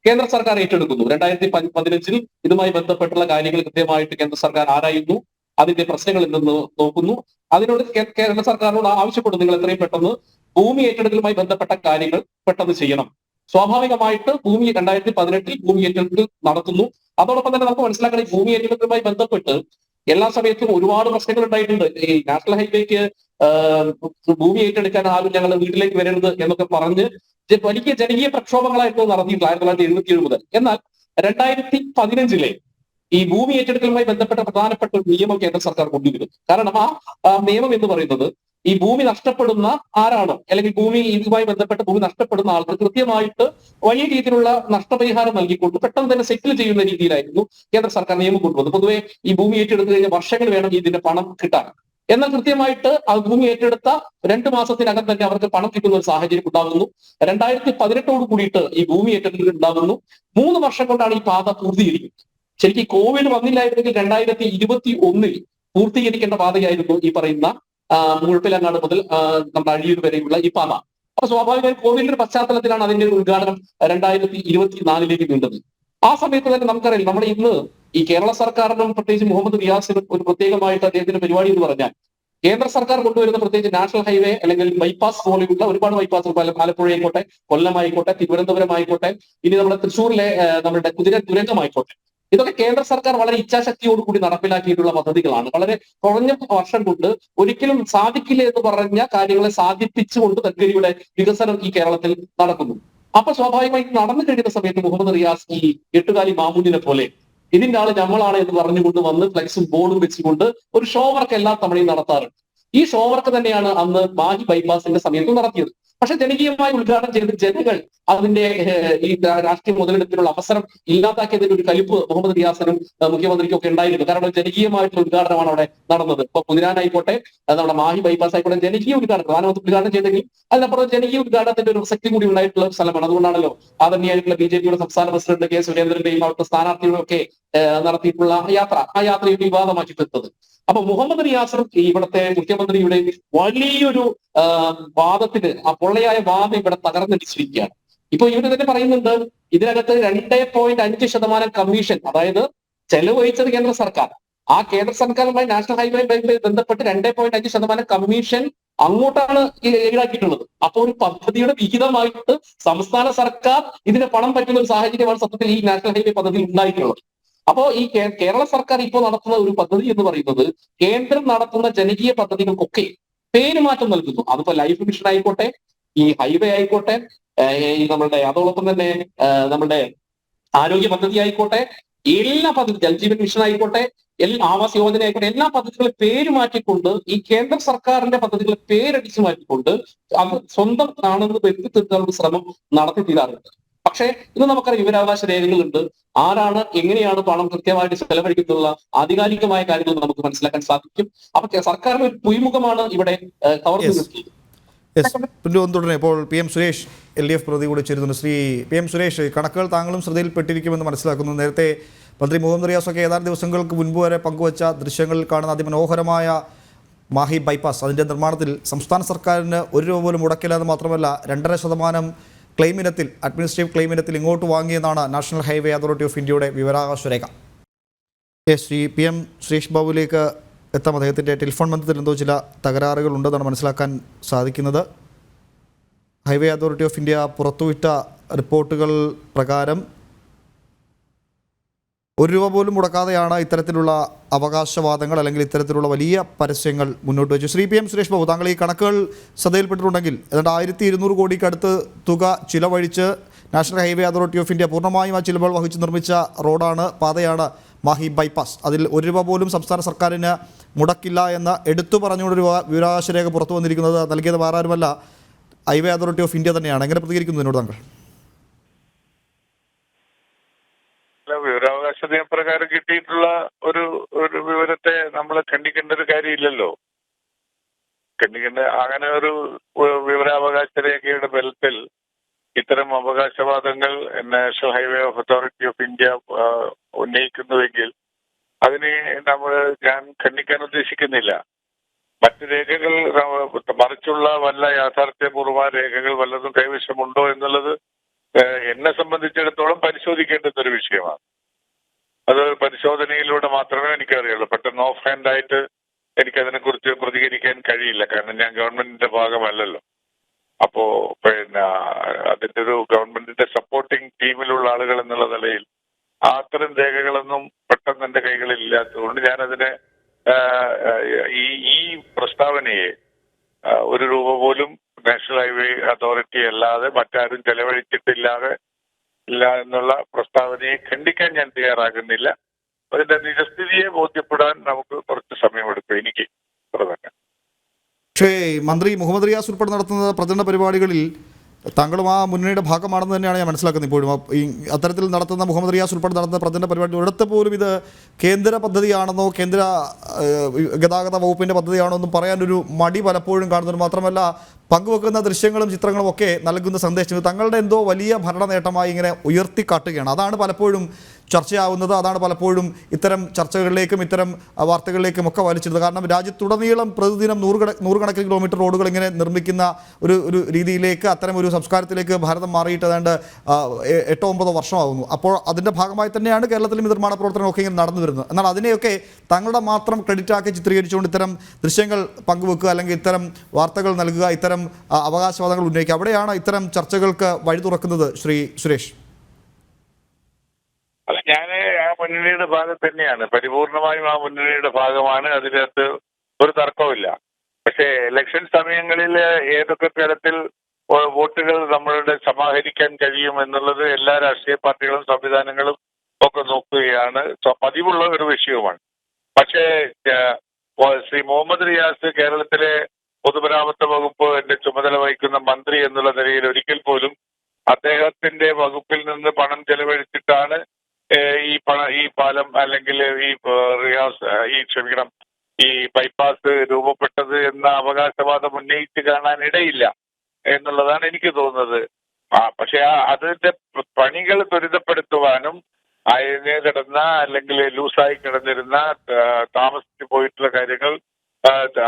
കേന്ദ്ര സർക്കാർ ഏറ്റെടുക്കുന്നു. 2015 ഇതുമായി ബന്ധപ്പെട്ടുള്ള കാര്യങ്ങൾ കൃത്യമായിട്ട് കേന്ദ്ര സർക്കാർ ആരായുന്നു, അതിന്റെ പ്രശ്നങ്ങൾ എന്തെന്ന് നോക്കുന്നു. അതിനോട് കേന്ദ്ര സർക്കാരിനോട് ആവശ്യപ്പെടുന്നു, നിങ്ങൾ എത്രയും പെട്ടെന്ന് ഭൂമി ഏറ്റെടുക്കലുമായി ബന്ധപ്പെട്ട കാര്യങ്ങൾ പെട്ടെന്ന് ചെയ്യണം. സ്വാഭാവികമായിട്ട് 2018 ഭൂമി ഏറ്റെടുക്കൽ നടത്തുന്നു. അതോടൊപ്പം തന്നെ നമുക്ക് മനസ്സിലാക്കണം, ഈ ഭൂമി ഏറ്റെടുക്കലുമായി ബന്ധപ്പെട്ട് എല്ലാ സമയത്തും ഒരുപാട് പ്രശ്നങ്ങൾ ഉണ്ടായിട്ടുണ്ട്. ഈ നാഷണൽ ഹൈവേക്ക് ഭൂമി ഏറ്റെടുക്കാൻ ആരും ഞങ്ങൾ വീട്ടിലേക്ക് വരരുത് എന്നൊക്കെ പറഞ്ഞ് വലിയ ജനകീയ പ്രക്ഷോഭങ്ങളായിരുന്നു നടത്തിയിട്ടുള്ളത് 1977 മുതൽ. എന്നാൽ 2015 ഈ ഭൂമി ഏറ്റെടുക്കലുമായി ബന്ധപ്പെട്ട പ്രധാനപ്പെട്ട ഒരു നിയമം കേന്ദ്ര സർക്കാർ കൊണ്ടുവരുന്നു. കാരണം ആ നിയമം എന്ന് പറയുന്നത് ഈ ഭൂമി നഷ്ടപ്പെടുന്ന ആരാണോ, അല്ലെങ്കിൽ ഭൂമി ഇതുമായി ബന്ധപ്പെട്ട ഭൂമി നഷ്ടപ്പെടുന്ന ആൾക്ക് കൃത്യമായിട്ട് വലിയ രീതിയിലുള്ള നഷ്ടപരിഹാരം നൽകിക്കൊണ്ട് പെട്ടെന്ന് തന്നെ സെറ്റിൽ ചെയ്യുന്ന രീതിയിലായിരുന്നു കേന്ദ്ര സർക്കാർ നിയമം കൊണ്ടുവന്നത്. പൊതുവെ ഈ ഭൂമി ഏറ്റെടുത്തു കഴിഞ്ഞാൽ വർഷങ്ങൾ വേണം ഇതിന്റെ പണം കിട്ടാൻ. എന്നാൽ കൃത്യമായിട്ട് ആ ഭൂമി ഏറ്റെടുത്ത 2 മാസത്തിനകം തന്നെ അവർക്ക് പണം കിട്ടുന്ന ഒരു സാഹചര്യം ഉണ്ടാകുന്നു. 2018 കൂടിയിട്ട് ഈ ഭൂമി ഏറ്റെടുക്കൽ ഉണ്ടാകുന്നു. 3 വർഷം കൊണ്ടാണ് ഈ പാത പൂർത്തീകരിക്കുന്നത്. ശരിക്കും കോവിഡ് വന്നില്ലായിരുന്നെങ്കിൽ 2021 പൂർത്തീകരിക്കേണ്ട പാതയായിരുന്നു ഈ പറയുന്ന മുഴപ്പിലങ്ങാട് മുതൽ നമ്മുടെ അഴിയൂർ വരെയുള്ള ഈ പാത. അപ്പൊ സ്വാഭാവികമായും കോവിഡിന്റെ പശ്ചാത്തലത്തിലാണ് അതിന്റെ ഒരു ഉദ്ഘാടനം 2024 നീണ്ടത്. ആ സമയത്ത് തന്നെ നമുക്കറിയാം, നമ്മുടെ ഇന്ന് ഈ കേരള സർക്കാരിനും പ്രത്യേകിച്ച് മുഹമ്മദ് റിയാസിനും ഒരു പ്രത്യേകമായിട്ട് അദ്ദേഹത്തിന്റെ പരിപാടി എന്ന് പറഞ്ഞാൽ, കേന്ദ്ര സർക്കാർ കൊണ്ടുവരുന്ന പ്രത്യേകിച്ച് നാഷണൽ ഹൈവേ അല്ലെങ്കിൽ ബൈപ്പാസ് പോലെയുള്ള ഒരുപാട് ബൈപ്പാസ്, ആലപ്പുഴ ആയിക്കോട്ടെ, കൊല്ലം ആയിക്കോട്ടെ, തിരുവനന്തപുരം ആയിക്കോട്ടെ, ഇനി നമ്മുടെ തൃശ്ശൂരിലെ നമ്മുടെ കുതിര തുരങ്കമായിക്കോട്ടെ, ഇതൊക്കെ കേന്ദ്ര സർക്കാർ വളരെ ഇച്ഛാശക്തിയോടുകൂടി നടപ്പിലാക്കിയിട്ടുള്ള പദ്ധതികളാണ്. വളരെ കുറഞ്ഞ വർഷം കൊണ്ട് ഒരിക്കലും സാധിക്കില്ല എന്ന് പറഞ്ഞ കാര്യങ്ങളെ സാധിപ്പിച്ചുകൊണ്ട് തദ്ഗതിയുടെ വികസനം ഈ കേരളത്തിൽ നടക്കുന്നു. അപ്പൊ സ്വാഭാവികമായി നടന്നു കഴിയുന്ന സമയത്ത് മുഹമ്മദ് റിയാസ് ഈ എട്ടുകാലി മാമൂലിനെ പോലെ ഇതിന്റെ ആള് നമ്മളാണ് എന്ന് പറഞ്ഞുകൊണ്ട് വന്ന് ഫ്ലെക്സും ബോർഡും വെച്ചുകൊണ്ട് ഒരു ഷോ വർക്ക് എല്ലാ തവണയും നടത്താറുണ്ട്. ഈ ഷോ വർക്ക് തന്നെയാണ് അന്ന് മാഹി ബൈപ്പാസിന്റെ സമയത്ത് നടത്തിയത്. പക്ഷെ ജനകീയമായി ഉദ്ഘാടനം ചെയ്ത് ജനങ്ങൾ അതിന്റെ ഈ രാഷ്ട്രീയ മുതലെടുപ്പിനുള്ള അവസരം ഇല്ലാതാക്കിയതിന്റെ ഒരു കലിപ്പ് മുഹമ്മദ് റിയാസിനും മുഖ്യമന്ത്രിക്കും ഒക്കെ ഉണ്ടായിരുന്നു. കാരണം ജനകീയമായിട്ടുള്ള ഉദ്ഘാടനമാണ് അവിടെ നടന്നത്. ഇപ്പൊ കുതിരാനായിക്കോട്ടെ, നമ്മുടെ മാഹി ബൈപ്പാസ് ആയിക്കോട്ടെ, ജനകീയ ഉദ്ഘാടനം, പ്രധാനമന്ത്രി ഉദ്ഘാടനം ചെയ്തെങ്കിൽ അതിനപ്പുറം ജനകീയ ഉദ്ഘാടനത്തിന്റെ ഒരു പ്രസക്തി കൂടി ഉണ്ടായിട്ടുള്ള ഒരു സ്ഥലമാണ്. അതുകൊണ്ടാണല്ലോ ആദരണീയായിട്ടുള്ള ബിജെപിയുടെ സംസ്ഥാന പ്രസിഡന്റ് കെ സുരേന്ദ്രന്റെയും അവിടുത്തെ സ്ഥാനാർത്ഥികളും ഒക്കെ നടത്തിയിട്ടുള്ള ആ യാത്രയെ വിവാദമാക്കി തീർത്തത്. അപ്പൊ മുഹമ്മദ് റിയാസും ഇവിടുത്തെ മുഖ്യമന്ത്രിയുടെ വലിയൊരു വാദത്തിന്, ആ പൊള്ളയായ വാദം ഇവിടെ തകർന്നടിച്ചിരിക്കുകയാണ്. ഇപ്പൊ ഇവര് തന്നെ പറയുന്നുണ്ട്, ഇതിനകത്ത് 2.5% കമ്മീഷൻ, അതായത് ചെലവ് വഹിച്ചത് കേന്ദ്ര സർക്കാർ, ആ കേന്ദ്ര സർക്കാരുമായി നാഷണൽ ഹൈവേ ബന്ധപ്പെട്ട് 2.5% കമ്മീഷൻ അങ്ങോട്ടാണ് ഈടാക്കിയിട്ടുള്ളത്. അപ്പൊ ഒരു പദ്ധതിയുടെ വിഹിതമായിട്ട് സംസ്ഥാന സർക്കാർ ഇതിന് പണം പറ്റുന്ന ഒരു സാഹചര്യമാണ് സത്യത്തിൽ ഈ നാഷണൽ ഹൈവേ പദ്ധതിയിൽ ഉണ്ടായിട്ടുള്ളത്. അപ്പോ ഈ കേരള സർക്കാർ ഇപ്പോൾ നടത്തുന്ന ഒരു പദ്ധതി എന്ന് പറയുന്നത് കേന്ദ്രം നടത്തുന്ന ജനകീയ പദ്ധതികൾക്കൊക്കെ പേരുമാറ്റം നൽകുന്നു. അതിപ്പോ ലൈഫ് മിഷൻ ആയിക്കോട്ടെ, ഈ ഹൈവേ ആയിക്കോട്ടെ, ഈ നമ്മളുടെ അതോടൊപ്പം തന്നെ നമ്മുടെ ആരോഗ്യ പദ്ധതി ആയിക്കോട്ടെ, എല്ലാ പദ്ധതി, ജൽജീവൻ മിഷൻ ആയിക്കോട്ടെ, ആവാസ് യോജന ആയിക്കോട്ടെ, എല്ലാ പദ്ധതികളെ പേര് മാറ്റിക്കൊണ്ട് ഈ കേന്ദ്ര സർക്കാരിന്റെ പദ്ധതികളെ പേരടിച്ചു മാറ്റിക്കൊണ്ട് അത് സ്വന്തം ആണെന്ന് വരുത്തി തീർക്കാനുള്ള ശ്രമം നടത്തി തീരാറുണ്ട്. പക്ഷേ ഇന്ന് നമുക്കറിയാം, വിവരാവകാശ രേഖകളുണ്ട്, ആരാണ് എങ്ങനെയാണ് പണം കൃത്യമായിട്ട് ചെലവഴിക്കുന്നുള്ള ആധികാരികമായ കാര്യങ്ങൾ നമുക്ക് മനസ്സിലാക്കാൻ സാധിക്കും. അപ്പൊ സർക്കാരിന്റെ ഒരു പൊയ്മുഖമാണ് ഇവിടെ കവർന്നു നിർത്തിയത്. തുടരെ ഇപ്പോൾ PM സുരേഷ് LDF പ്രതി കൂടി ചേരുന്നുണ്ട്. ശ്രീ PM സുരേഷ്, കണക്കുകൾ താങ്കളും ശ്രദ്ധയിൽപ്പെട്ടിരിക്കുമെന്ന് മനസ്സിലാക്കുന്നു. നേരത്തെ മന്ത്രി മുഹമ്മദ് റിയാസൊക്കെ ഏതാനും ദിവസങ്ങൾക്ക് മുൻപ് വരെ പങ്കുവച്ച ദൃശ്യങ്ങളിൽ കാണുന്ന അതിമനോഹരമായ മാഹി ബൈപ്പാസ്, അതിൻ്റെ നിർമ്മാണത്തിൽ സംസ്ഥാന സർക്കാരിന് 1 രൂപ പോലും മുടക്കില്ല എന്ന് മാത്രമല്ല 2.5% ക്ലെയിം ഇനത്തിൽ, അഡ്മിനിസ്ട്രേറ്റീവ് ക്ലെയിം ഇനത്തിൽ ഇങ്ങോട്ട് വാങ്ങിയെന്നാണ് നാഷണൽ ഹൈവേ അതോറിറ്റി ഓഫ് ഇന്ത്യയുടെ വിവരാവകാശ രേഖ. ശ്രീ PM സുരേഷ് ബാബുവിലേക്ക് എത്താം. അദ്ദേഹത്തിൻ്റെ ടെലിഫോൺ ബന്ധത്തിൽ എന്തോ ചില തകരാറുകൾ ഉണ്ടെന്നാണ് മനസ്സിലാക്കാൻ സാധിക്കുന്നത്. ഹൈവേ അതോറിറ്റി ഓഫ് ഇന്ത്യ പുറത്തുവിട്ട റിപ്പോർട്ടുകൾ പ്രകാരം 1 രൂപ പോലും മുടക്കാതെയാണ് ഇത്തരത്തിലുള്ള അവകാശവാദങ്ങൾ അല്ലെങ്കിൽ ഇത്തരത്തിലുള്ള വലിയ പരസ്യങ്ങൾ മുന്നോട്ട് വെച്ചു. ശ്രീ PM സുരേഷ് ബാബു, താങ്കൾ ഈ കണക്കുകൾ ശ്രദ്ധയിൽപ്പെട്ടിട്ടുണ്ടെങ്കിൽ ഏതാണ്ട് 1200 കോടിക്ക് അടുത്ത് തുക ചിലവഴിച്ച് national highway authority of India പൂർണ്ണമായും ആ ചിലവുകൾ വഹിച്ച് നിർമ്മിച്ച റോഡാണ്, പാതയാണ് മാഹി ബൈപ്പാസ്. അതിൽ 1 രൂപ പോലും സംസ്ഥാന സർക്കാരിന് മുടക്കില്ല എന്ന് എടുത്തു പറഞ്ഞുകൊണ്ടൊരു വിവരാവകാശ രേഖ പുറത്തു വന്നിരിക്കുന്നത് നൽകിയത് വേറെ ആരുമല്ല, ഹൈവേ അതോറിറ്റി ഓഫ് ഇന്ത്യ തന്നെയാണ്. എങ്ങനെ പ്രതികരിക്കുന്നു ഇതിനോട് താങ്കൾ? വിവരാവകാശ നിയമപ്രകാരം കിട്ടിയിട്ടുള്ള ഒരു വിവരത്തെ നമ്മൾ ഖണ്ഡിക്കേണ്ട ഒരു കാര്യമില്ലല്ലോ. ഖണ്ഡിക്കേണ്ട അങ്ങനെ ഒരു വിവരാവകാശ രേഖയുടെ ബലത്തിൽ ഇത്തരം അവകാശവാദങ്ങൾ national highway authority of India ഉന്നയിക്കുന്നുവെങ്കിൽ അതിനെ ഞാൻ ഖണ്ഡിക്കാൻ ഉദ്ദേശിക്കുന്നില്ല. മറ്റു രേഖകൾ മറിച്ചുള്ള വല്ല യാഥാർത്ഥ്യപൂർവമായ രേഖകൾ വല്ലതും കൈവശമുണ്ടോ എന്നുള്ളത് എന്നെ സംബന്ധിച്ചിടത്തോളം പരിശോധിക്കേണ്ടുന്ന ഒരു വിഷയമാണ്. അത് പരിശോധനയിലൂടെ മാത്രമേ എനിക്കറിയുള്ളൂ. പെട്ടെന്ന് ഓഫ് ഹാൻഡ് ആയിട്ട് എനിക്കതിനെക്കുറിച്ച് പ്രതികരിക്കാൻ കഴിയില്ല. കാരണം ഞാൻ ഗവൺമെന്റിന്റെ ഭാഗമല്ലല്ലോ. അപ്പോ പിന്നെ അതിന്റെ ഒരു ഗവൺമെന്റിന്റെ സപ്പോർട്ടിംഗ് ടീമിലുള്ള ആളുകൾ എന്നുള്ള നിലയിൽ അത്തരം രേഖകളൊന്നും പെട്ടെന്ന് എന്റെ കൈകളിൽ ഇല്ലാത്തതുകൊണ്ട് ഞാനതിനെ ഈ പ്രസ്താവനയെ ഒരു രൂപ പോലും നാഷണൽ ഹൈവേ അതോറിറ്റി അല്ലാതെ മറ്റാരും ചെലവഴിച്ചിട്ടില്ലാതെ ഇല്ല എന്നുള്ള പ്രസ്താവനയെ ഖണ്ഡിക്കാൻ ഞാൻ തയ്യാറാകുന്നില്ല. അതിന്റെ നിജസ്ഥിതിയെ ബോധ്യപ്പെടാൻ നമുക്ക് കുറച്ച് സമയമെടുക്കും. എനിക്ക് അത്ര തന്നെ. പക്ഷേ മന്ത്രി മുഹമ്മദ് റിയാസ് ഉൾപ്പെടെ നടത്തുന്ന പ്രചരണ പരിപാടികളിൽ താങ്കളും ആ മുന്നണിയുടെ ഭാഗമാണെന്ന് തന്നെയാണ് ഞാൻ മനസ്സിലാക്കുന്നത്. ഇപ്പോഴും ഈ അത്തരത്തിൽ നടത്തുന്ന മുഹമ്മദ് റിയാസ് ഉൾപ്പെടെ നടത്തുന്ന പ്രചരണ പരിപാടി ഒരിടത്ത് പോലും ഇത് കേന്ദ്ര പദ്ധതിയാണെന്നോ കേന്ദ്ര ഗതാഗത വകുപ്പിൻ്റെ പദ്ധതിയാണോ എന്നും പറയാനൊരു മടി പലപ്പോഴും കാണുന്നത്. മാത്രമല്ല പങ്കുവെക്കുന്ന ദൃശ്യങ്ങളും ചിത്രങ്ങളും ഒക്കെ നൽകുന്ന സന്ദേശം തങ്ങളുടെ എന്തോ വലിയ ഭരണ നേട്ടമായി ഇങ്ങനെ ഉയർത്തിക്കാട്ടുകയാണ്. അതാണ് പലപ്പോഴും ചർച്ചയാവുന്നത്. അതാണ് പലപ്പോഴും ഇത്തരം ചർച്ചകളിലേക്കും ഇത്തരം വാർത്തകളിലേക്കും ഒക്കെ വലിച്ചിരുന്നത്. കാരണം രാജ്യത്തുടനീളം പ്രതിദിനം നൂറുകണക്കിന് കിലോമീറ്റർ റോഡുകൾ ഇങ്ങനെ നിർമ്മിക്കുന്ന ഒരു രീതിയിലേക്ക്, അത്തരം ഒരു സംസ്കാരത്തിലേക്ക് ഭാരതം മാറിയിട്ട് ഏതാണ്ട് 8-9 വർഷമാകുന്നു. അപ്പോൾ അതിൻ്റെ ഭാഗമായി തന്നെയാണ് കേരളത്തിലും ഈ നിർമ്മാണ പ്രവർത്തനമൊക്കെ ഇങ്ങനെ നടന്നു വരുന്നത്. എന്നാൽ അതിനെയൊക്കെ തങ്ങളുടെ മാത്രം ക്രെഡിറ്റാക്കി ചിത്രീകരിച്ചുകൊണ്ട് ഇത്തരം ദൃശ്യങ്ങൾ പങ്കുവെക്കുക, അല്ലെങ്കിൽ ഇത്തരം വാർത്തകൾ നൽകുക, ഇത്തരം അവകാശവാദങ്ങൾ ഉന്നയിക്കുക, അവിടെയാണ് ഇത്തരം ചർച്ചകൾക്ക് വഴി തുറക്കുന്നത്. ശ്രീ സുരേഷ്, അല്ല, ഞാൻ ആ മുന്നണിയുടെ ഭാഗത്ത് തന്നെയാണ്, പരിപൂർണമായും ആ മുന്നണിയുടെ ഭാഗമാണ്. അതിനകത്ത് ഒരു തർക്കവുമില്ല. പക്ഷേ ഇലക്ഷൻ സമയങ്ങളിൽ ഏതൊക്കെ തരത്തിൽ വോട്ടുകൾ നമ്മളുടെ സമാഹരിക്കാൻ കഴിയും എന്നുള്ളത് എല്ലാ രാഷ്ട്രീയ പാർട്ടികളും സംവിധാനങ്ങളും ഒക്കെ നോക്കുകയാണ്. പതിവുള്ള ഒരു വിഷയവുമാണ്. പക്ഷേ ശ്രീ മുഹമ്മദ് റിയാസ് കേരളത്തിലെ പൊതുമരാമത്ത് വകുപ്പ് എന്റെ ചുമതല വഹിക്കുന്ന മന്ത്രി എന്നുള്ള നിലയിൽ ഒരിക്കൽ പോലും അദ്ദേഹത്തിന്റെ വകുപ്പിൽ നിന്ന് പണം ചെലവഴിച്ചിട്ടാണ് ഈ പാലം അല്ലെങ്കിൽ ഈ ബൈപ്പാസ് രൂപപ്പെട്ടത് എന്ന അവകാശവാദം ഉന്നയിച്ച് കാണാൻ ഇടയില്ല എന്നുള്ളതാണ് എനിക്ക് തോന്നുന്നത്. പക്ഷെ അതിന്റെ പണികൾ ത്വരിതപ്പെടുത്തുവാനും അതിനെ കിടന്ന അല്ലെങ്കിൽ ലൂസായി കിടന്നിരുന്ന താമസിച്ചു പോയിട്ടുള്ള കാര്യങ്ങൾ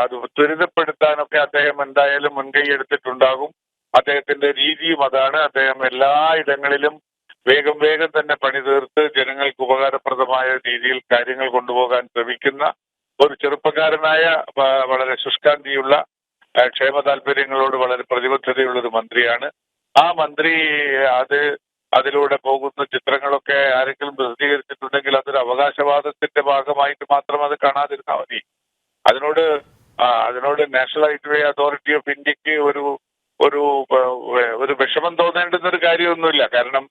അത് ത്വരിതപ്പെടുത്താനൊക്കെ അദ്ദേഹം എന്തായാലും മുൻകൈ എടുത്തിട്ടുണ്ടാകും. അദ്ദേഹത്തിന്റെ രീതിയും അതാണ്. അദ്ദേഹം എല്ലായിടങ്ങളിലും വേഗം തന്നെ പണി തീർത്ത് ജനങ്ങൾക്ക് ഉപകാരപ്രദമായ രീതിയിൽ കാര്യങ്ങൾ കൊണ്ടുപോകാൻ ശ്രമിക്കുന്ന ഒരു ചെറുപ്പക്കാരനായ വളരെ ശുഷ്കാന്തിയുള്ള ക്ഷേമ താല്പര്യങ്ങളോട് വളരെ പ്രതിബദ്ധതയുള്ള ഒരു മന്ത്രിയാണ്. ആ മന്ത്രി അതിലൂടെ പോകുന്ന ചിത്രങ്ങളൊക്കെ ആരെങ്കിലും പ്രസിദ്ധീകരിച്ചിട്ടുണ്ടെങ്കിൽ അതൊരു അവകാശവാദത്തിന്റെ ഭാഗമായിട്ട് മാത്രം അത് കാണാതിരുന്നാൽ മതി. അതിനോട് നാഷണൽ ഹൈവേ അതോറിറ്റി ഓഫ് ഇന്ത്യക്ക് ഒരു വിഷമം തോന്നേണ്ടുന്ന ഒരു കാര്യമൊന്നുമില്ല. കാരണം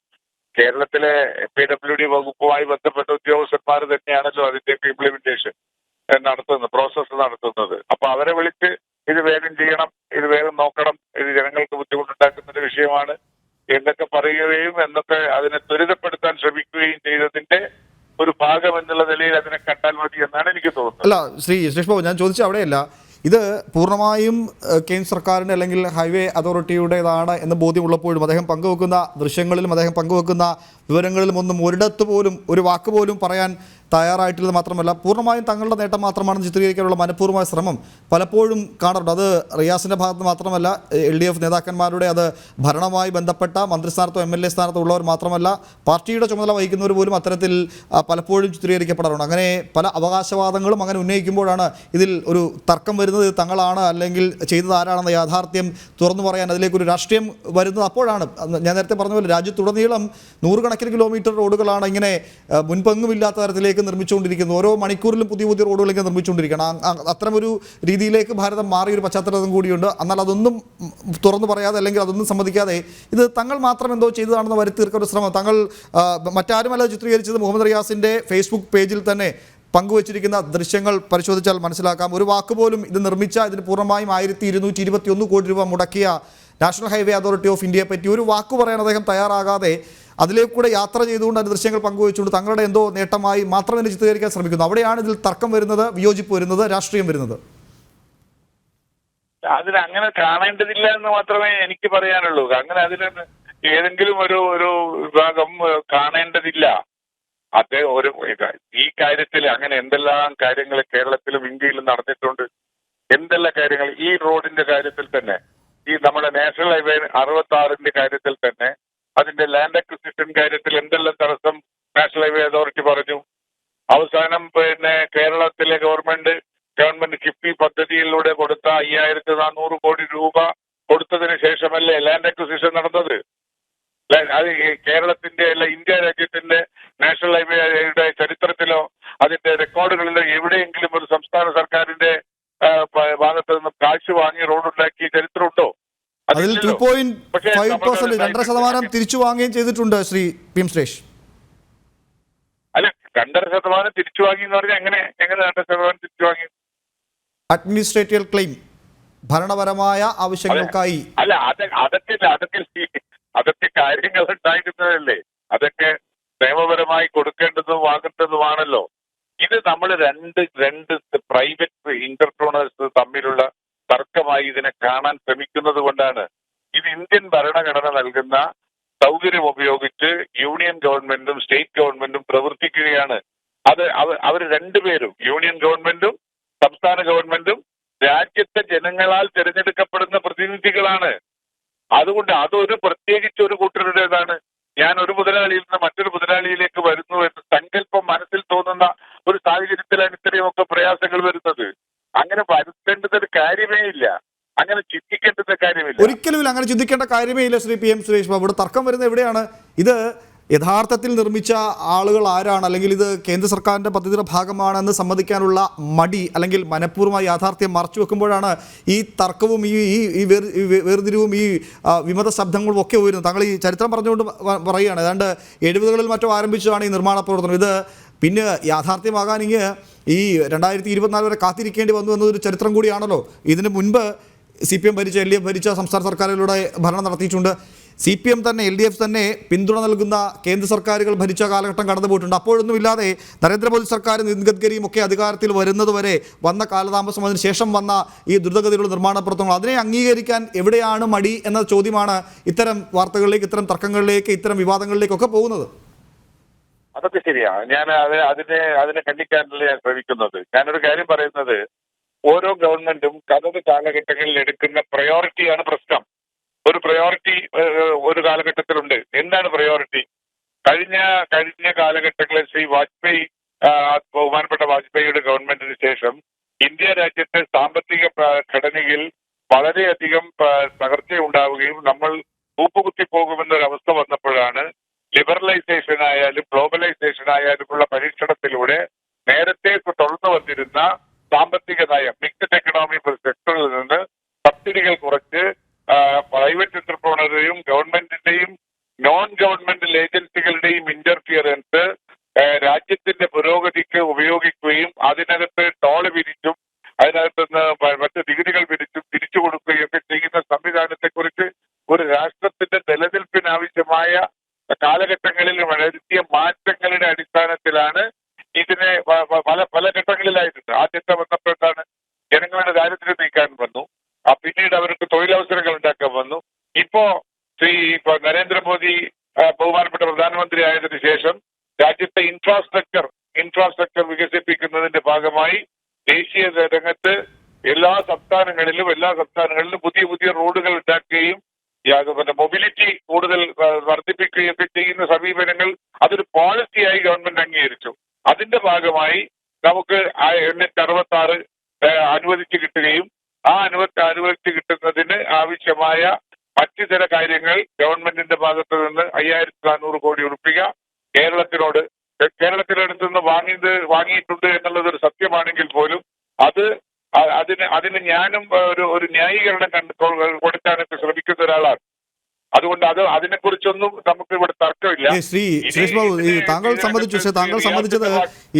കേരളത്തിലെ PWD വകുപ്പുമായി ബന്ധപ്പെട്ട ഉദ്യോഗസ്ഥന്മാർ തന്നെയാണല്ലോ അതിന്റെയൊക്കെ ഇംപ്ലിമെന്റേഷൻ പ്രോസസ്സ് നടത്തുന്നത്. അപ്പൊ അവരെ വിളിച്ച് ഇത് വേഗം ചെയ്യണം, ഇത് വേഗം നോക്കണം, ഇത് ജനങ്ങൾക്ക് ബുദ്ധിമുട്ടുണ്ടാക്കുന്ന ഒരു വിഷയമാണ് എന്നൊക്കെ പറയുകയും അതിനെ ത്വരിതപ്പെടുത്താൻ ശ്രമിക്കുകയും ചെയ്തതിന്റെ ഒരു ഭാഗം എന്നുള്ള നിലയിൽ അതിനെ കണ്ടാൽ മതി എന്നാണ് എനിക്ക് തോന്നുന്നത്. അല്ല ശ്രീ സുരേഷ് ബാബു, ഞാൻ ചോദിച്ച അവിടെയല്ല. ഇത് പൂർണ്ണമായും കേന്ദ്ര സർക്കാരിൻ്റെ അല്ലെങ്കിൽ ഹൈവേ അതോറിറ്റിയുടേതാണ് എന്ന് ബോധ്യമുള്ളപ്പോഴും അദ്ദേഹം പങ്കുവെക്കുന്ന ദൃശ്യങ്ങളിലും അദ്ദേഹം പങ്കുവെക്കുന്ന വിവരങ്ങളിലും ഒന്നും ഒരിടത്ത് പോലും ഒരു വാക്ക് പോലും പറയാൻ തയ്യാറായിട്ടുള്ളത് മാത്രമല്ല പൂർണ്ണമായും തങ്ങളുടെ നേട്ടം മാത്രമാണെന്ന് ചിത്രീകരിക്കാനുള്ള മനഃപൂർവ്വമായ ശ്രമം പലപ്പോഴും കാണാറുണ്ട്. അത് റിയാസിൻ്റെ ഭാഗത്ത് മാത്രമല്ല, LDF നേതാക്കന്മാരുടെ, അത് ഭരണവുമായി ബന്ധപ്പെട്ട മന്ത്രിസ്ഥാനത്തോ MLA സ്ഥാനത്തോ ഉള്ളവർ മാത്രമല്ല, പാർട്ടിയുടെ ചുമതല വഹിക്കുന്നവർ പോലും അത്തരത്തിൽ പലപ്പോഴും ചിത്രീകരിക്കപ്പെടാറുണ്ട്. അങ്ങനെ പല അവകാശവാദങ്ങളും അങ്ങനെ ഉന്നയിക്കുമ്പോഴാണ് ഇതിൽ ഒരു തർക്കം വരുന്നത്. തങ്ങളാണ് അല്ലെങ്കിൽ ചെയ്തത് ആരാണെന്ന യാഥാർത്ഥ്യം തുറന്നു പറയാൻ അതിലേക്കൊരു രാഷ്ട്രീയം വരുന്നത് അപ്പോഴാണ്. ഞാൻ നേരത്തെ പറഞ്ഞ പോലെ രാജ്യത്തുടനീളം നൂറുകണക്കിന് കിലോമീറ്റർ റോഡുകളാണ് ഇങ്ങനെ മുൻപെങ്ങുമില്ലാത്ത തരത്തിലേക്ക് നിർമ്മിച്ചുകൊണ്ടിരിക്കുന്നത്. ഓരോ മണിക്കൂറിലും പുതിയ റോഡുകളിലേക്ക് നിർമ്മിച്ചുകൊണ്ടിരിക്കണം. അത്തരമൊരു രീതിയിലേക്ക് ഭാരതം മാറിയൊരു പശ്ചാത്തലം കൂടിയുണ്ട്. എന്നാൽ അതൊന്നും തുറന്നു പറയാതെ അല്ലെങ്കിൽ അതൊന്നും സമ്മതിക്കാതെ ഇത് തങ്ങൾ മാത്രം എന്തോ ചെയ്തതാണെന്ന് വരുത്തി തീർക്കുന്ന ഒരു ശ്രമം. തങ്ങൾ മറ്റാരുമല്ല ചിത്രീകരിച്ചത്. മുഹമ്മദ് റിയാസിൻ്റെ ഫേസ്ബുക്ക് പേജിൽ തന്നെ പങ്കുവച്ചിരിക്കുന്ന ദൃശ്യങ്ങൾ പരിശോധിച്ചാൽ മനസ്സിലാക്കാം. ഒരു വാക്കുപോലും ഇത് നിർമ്മിച്ച, ഇതിന് പൂർണ്ണമായും 1221 കോടി രൂപ മുടക്കിയ നാഷണൽ ഹൈവേ അതോറിറ്റി ഓഫ് ഇന്ത്യയെ പറ്റി ഒരു വാക്ക് പറയാൻ അദ്ദേഹം തയ്യാറാകാതെ അതിലേക്കൂടെ യാത്ര ചെയ്തുകൊണ്ട് അതിൻ്റെ ദൃശ്യങ്ങൾ പങ്കുവച്ചുകൊണ്ട് തങ്ങളുടെ എന്തോ നേട്ടമായി മാത്രം ഇതിനെ ചിത്രീകരിക്കാൻ ശ്രമിക്കുന്നു. അവിടെയാണ് ഇതിൽ തർക്കം വരുന്നത്, വിയോജിപ്പ് വരുന്നത്, രാഷ്ട്രീയം വരുന്നത്. അങ്ങനെ കാണേണ്ടതില്ല എന്ന് മാത്രമേ എനിക്ക് പറയാനുള്ളൂ. അങ്ങനെ അതിന് ഏതെങ്കിലും ഒരു വിഭാഗം കാണേണ്ടതില്ല. ഈ കാര്യത്തിൽ അങ്ങനെ എന്തെല്ലാം കാര്യങ്ങൾ കേരളത്തിലും ഇന്ത്യയിലും നടന്നിട്ടുണ്ട്. എന്തെല്ലാം കാര്യങ്ങൾ ഈ റോഡിന്റെ കാര്യത്തിൽ തന്നെ, ഈ നമ്മുടെ നാഷണൽ ഹൈവേ 66 കാര്യത്തിൽ തന്നെ അതിന്റെ ലാൻഡ് അക്വിസിഷൻ കാര്യത്തിൽ എന്തെല്ലാം തടസ്സം നാഷണൽ ഹൈവേ അതോറിറ്റി പറഞ്ഞു. അവസാനം പിന്നെ കേരളത്തിലെ ഗവൺമെന്റ് കിഫ്ബി പദ്ധതിയിലൂടെ കൊടുത്ത 5400 കോടി രൂപ കൊടുത്തതിന് ശേഷമല്ലേ ലാൻഡ് അക്വിസിഷൻ നടന്നത്. അത് കേരളത്തിന്റെ അല്ല ഇന്ത്യ രാജ്യത്തിന്റെ നാഷണൽ ഹൈവേയുടെ ചരിത്രത്തിലോ അതിന്റെ റെക്കോർഡുകളിലോ എവിടെയെങ്കിലും ഒരു സംസ്ഥാന സർക്കാരിന്റെ ഭാഗത്ത് നിന്ന് കാശ് വാങ്ങി റോഡുണ്ടാക്കിയ ചരിത്രമുണ്ടോ? അതിൽ 2.5% 2.5% തിരിച്ചു വാങ്ങുകയും ചെയ്തിട്ടുണ്ട് ശ്രീ പി എം സുരേഷ്. അല്ല, 2.5% തിരിച്ചു വാങ്ങി എന്ന് പറഞ്ഞാൽ എങ്ങനെ 2% തിരിച്ചു വാങ്ങി? അഡ്മിനിസ്ട്രേറ്റീവ് ക്ലെയിം, ഭരണപരമായ ആവശ്യങ്ങൾക്കായി. അല്ല, അതൊക്കെ കാര്യങ്ങൾ ഉണ്ടായിരുന്നതല്ലേ. അതൊക്കെ നിയമപരമായി കൊടുക്കേണ്ടതും വാങ്ങേണ്ടതുമാണല്ലോ. ഇത് നമ്മൾ രണ്ട് പ്രൈവറ്റ് എന്റർപ്രണേഴ്സ് തമ്മിലുള്ള തർക്കമായി ഇതിനെ കാണാൻ ശ്രമിക്കുന്നത് കൊണ്ടാണ്. ഇത് ഇന്ത്യൻ ഭരണഘടന നൽകുന്ന സൗകര്യം ഉപയോഗിച്ച് യൂണിയൻ ഗവൺമെന്റും സ്റ്റേറ്റ് ഗവൺമെന്റും പ്രവർത്തിക്കുകയാണ്. അവർ രണ്ടുപേരും, യൂണിയൻ ഗവൺമെന്റും സംസ്ഥാന ഗവൺമെന്റും രാജ്യത്തെ ജനങ്ങളാൽ തിരഞ്ഞെടുക്കപ്പെടുന്ന പ്രതിനിധികളാണ്. അതുകൊണ്ട് അതൊരു പ്രത്യേകിച്ച് ഒരു കൂട്ടരുടേതാണ്. ഞാൻ ഒരു മുതലാളിയിൽ നിന്ന് മറ്റൊരു മുതലാളിയിലേക്ക് വരുന്നു എന്ന് സങ്കല്പം മനസ്സിൽ തോന്നുന്ന ഒരു സാഹചര്യത്തിലാണ് ഇത്രയുമൊക്കെ പ്രയാസങ്ങൾ വരുന്നത്. അങ്ങനെ വരുത്തേണ്ടതൊരു കാര്യമേ ഇല്ല, അങ്ങനെ ചിന്തിക്കേണ്ടത് കാര്യമില്ല. ഒരിക്കലും അങ്ങനെ ചിന്തിക്കേണ്ട കാര്യമേ ഇല്ല ശ്രീ പി എം സുരേഷ് ബാബു. ഇവിടെ തർക്കം വരുന്നത് എവിടെയാണ്? ഇത് യഥാർത്ഥത്തിൽ നിർമ്മിച്ച ആളുകൾ ആരാണ്, അല്ലെങ്കിൽ ഇത് കേന്ദ്ര സർക്കാരിൻ്റെ പദ്ധതിയുടെ ഭാഗമാണെന്ന് സമ്മതിക്കാനുള്ള മടി, അല്ലെങ്കിൽ മനഃപൂർവ്വമായി യാഥാർത്ഥ്യം മറച്ചു വെക്കുമ്പോഴാണ് ഈ തർക്കവും ഈ വേർതിരിവും ഈ വിമത ശബ്ദങ്ങളും ഒക്കെ ഉയരുന്നത്. താങ്കൾ ഈ ചരിത്രം പറഞ്ഞുകൊണ്ട് പറയുകയാണ്, ഏതാണ്ട് 70കളിൽ മറ്റോ ആരംഭിച്ചതാണ് ഈ നിർമ്മാണ പ്രവർത്തനം. ഇത് പിന്നെ യാഥാർത്ഥ്യമാകാൻ ഈ 2024 വരെ കാത്തിരിക്കേണ്ടി വന്നു എന്നതൊരു ചരിത്രം കൂടിയാണല്ലോ. ഇതിന് മുൻപ് CPM ഭരിച്ച LDF ഭരിച്ച സംസ്ഥാന സർക്കാരുകളുടെ ഭരണം നടത്തിയിട്ടുണ്ട്. CPM തന്നെ LDF തന്നെ പിന്തുണ നൽകുന്ന കേന്ദ്ര സർക്കാരുകൾ ഭരിച്ച കാലഘട്ടം കടന്നുപോയിട്ടുണ്ട്. അപ്പോഴൊന്നും ഇല്ലാതെ നരേന്ദ്രമോദി സർക്കാരും നിതിൻ ഗഡ്കരിയും ഒക്കെ അധികാരത്തിൽ വരുന്നത് വരെ വന്ന കാലതാമസം, അതിന് ശേഷം വന്ന ഈ ദ്രുതഗതിയിലുള്ള നിർമ്മാണ പ്രവർത്തനങ്ങൾ, അതിനെ അംഗീകരിക്കാൻ എവിടെയാണ് മടി എന്ന ചോദ്യമാണ് ഇത്തരം വാർത്തകളിലേക്ക്, ഇത്തരം തർക്കങ്ങളിലേക്ക്, ഇത്തരം വിവാദങ്ങളിലേക്കൊക്കെ പോകുന്നത്. അതൊക്കെ ശരിയാണ്. ഞാൻ അതിനെ ഖണ്ഡിക്കാനല്ല ഞാൻ ശ്രമിക്കുന്നത്. ഞാനൊരു കാര്യം പറയുന്നത്, ഓരോ ഗവൺമെന്റും അതത് കാലഘട്ടങ്ങളിൽ എടുക്കുന്ന പ്രയോറിറ്റിയാണ് പ്രശ്നം. ഒരു പ്രയോറിറ്റി ഒരു കാലഘട്ടത്തിലുണ്ട്. എന്താണ് പ്രയോറിറ്റി? കഴിഞ്ഞ കാലഘട്ടങ്ങളിൽ ശ്രീ വാജ്പേയി, ബഹുമാനപ്പെട്ട വാജ്പേയിയുടെ ഗവൺമെന്റിന് ശേഷം ഇന്ത്യ രാജ്യത്തെ സാമ്പത്തിക ഘടനയിൽ വളരെയധികം തകർച്ചയുണ്ടാവുകയും നമ്മൾ കൂപ്പുകുത്തി പോകുമെന്നൊരവസ്ഥ വന്നപ്പോഴാണ് ലിബറലൈസേഷൻ ആയാലും ഗ്ലോബലൈസേഷൻ ആയാലുമുള്ള പരീക്ഷണത്തിലൂടെ നേരത്തെ തുടർന്നു വന്നിരുന്ന സാമ്പത്തിക നയം, മിക്സഡ് എക്കണോമി സെക്ടറിൽ നിന്ന് സബ്സിഡികൾ കുറച്ച് പ്രൈവറ്റ് എന്റർപ്രണറുടെയും ഗവൺമെന്റിന്റെയും നോൺ ഗവൺമെന്റൽ ഏജൻസികളുടെയും ഇന്റർഫിയറൻസ് രാജ്യത്തിന്റെ പുരോഗതിക്ക് ഉപയോഗിക്കുകയും അതിനകത്ത് ടോള് പിരിച്ചും അതിനകത്ത് നിന്ന് മറ്റ് നികുതികൾ പിരിച്ചും തിരിച്ചു കൊടുക്കുകയും ഒക്കെ ചെയ്യുന്ന സംവിധാനത്തെക്കുറിച്ച് ഒരു രാഷ്ട്രത്തിന്റെ നിലനിൽപ്പിനാവശ്യമായ കാലഘട്ടങ്ങളിൽ വരുത്തിയ മാറ്റങ്ങളുടെ അടിസ്ഥാനത്തിലാണ് ഇതിനെ പല ഘട്ടങ്ങളിലായിട്ടുണ്ട്. ആദ്യത്തെ വന്നപ്പോഴാണ് ജനങ്ങളുടെ ദാരിദ്ര്യം നീക്കാൻ വന്നു, പിന്നീട് അവർക്ക് തൊഴിലവസരങ്ങൾ ഉണ്ടാക്കാൻ വന്നു. ഇപ്പോ നരേന്ദ്രമോദി ബഹുമാനപ്പെട്ട പ്രധാനമന്ത്രി ആയതിനു ശേഷം രാജ്യത്തെ ഇൻഫ്രാസ്ട്രക്ചർ വികസിപ്പിക്കുന്നതിന്റെ ഭാഗമായി ദേശീയ രംഗത്ത് എല്ലാ സംസ്ഥാനങ്ങളിലും പുതിയ റോഡുകൾ ഉണ്ടാക്കുകയും മൊബിലിറ്റി കൂടുതൽ വർദ്ധിപ്പിക്കുകയും ഒക്കെ ചെയ്യുന്ന സമീപനങ്ങൾ അതൊരു പോളിസിയായി ഗവൺമെന്റ് അംഗീകരിച്ചു. അതിന്റെ ഭാഗമായി നമുക്ക് 866 അനുവദിച്ചു കിട്ടുകയും ആ അനുവദിച്ചു കിട്ടുന്നതിന് ആവശ്യമായ മറ്റു ചില കാര്യങ്ങൾ ഗവൺമെന്റിന്റെ ഭാഗത്ത് നിന്ന് 5400 കോടി രൂപ കേരളത്തിനടുത്ത് നിന്ന് വാങ്ങിയിട്ടുണ്ട് എന്നുള്ളത് ഒരു സത്യമാണെങ്കിൽ പോലും അതിന് ഞാനും ഒരു ന്യായീകരണം കൊടുക്കാനൊക്കെ ശ്രമിക്കുന്ന ഒരാളാണ്. അതുകൊണ്ട് അതിനെക്കുറിച്ചൊന്നും നമുക്ക് ഇവിടെ തർക്കമില്ല. ശ്രീ സുരേഷ് ബാബു, താങ്കൾ സമ്മതിച്ചത്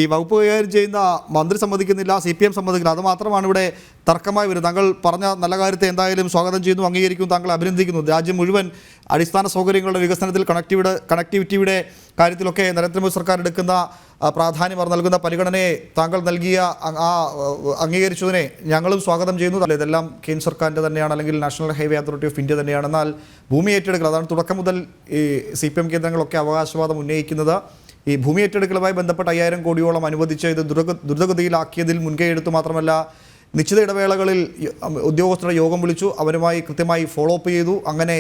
ഈ വകുപ്പ് കൈകാര്യം ചെയ്യുന്ന മന്ത്രി സമ്മതിക്കുന്നില്ല, CPM സമ്മതിക്കില്ല, അത് മാത്രമാണ് ഇവിടെ തർക്കമായി വരുന്നത്. താങ്കൾ പറഞ്ഞ നല്ല കാര്യത്തെ എന്തായാലും സ്വാഗതം ചെയ്യുന്നു, അംഗീകരിക്കുന്നു, താങ്കൾ അഭിനന്ദിക്കുന്നു. രാജ്യം മുഴുവൻ അടിസ്ഥാന സൗകര്യങ്ങളുടെ വികസനത്തിൽ കണക്ടിവിറ്റിയുടെ കാര്യത്തിലൊക്കെ നരേന്ദ്രമോദി സർക്കാർ എടുക്കുന്ന പ്രാധാന്യം, അവർ നൽകുന്ന പരിഗണനയെ താങ്കൾ നൽകിയ അംഗീകരിച്ചതിനെ ഞങ്ങളും സ്വാഗതം ചെയ്യുന്നു. ഇതെല്ലാം കേന്ദ്ര സർക്കാരിൻ്റെ തന്നെയാണ്, അല്ലെങ്കിൽ national highway authority of India തന്നെയാണ്. എന്നാൽ ഭൂമി ഏറ്റെടുക്കൽ, അതാണ് തുടക്കം മുതൽ ഈ CPM കേന്ദ്രങ്ങളൊക്കെ അവകാശവാദം ഉന്നയിക്കുന്നത്. ഈ ഭൂമി ഏറ്റെടുക്കലുമായി ബന്ധപ്പെട്ട് 5000 കോടിയോളം അനുവദിച്ച് ഇത് ദ്രുതഗതിയിലാക്കിയതിൽ മുൻകൈ എടുത്തു മാത്രമല്ല നിശ്ചിത ഇടവേളകളിൽ ഉദ്യോഗസ്ഥരുടെ യോഗം വിളിച്ചു, അവരുമായി കൃത്യമായി ഫോളോ അപ്പ് ചെയ്തു. അങ്ങനെ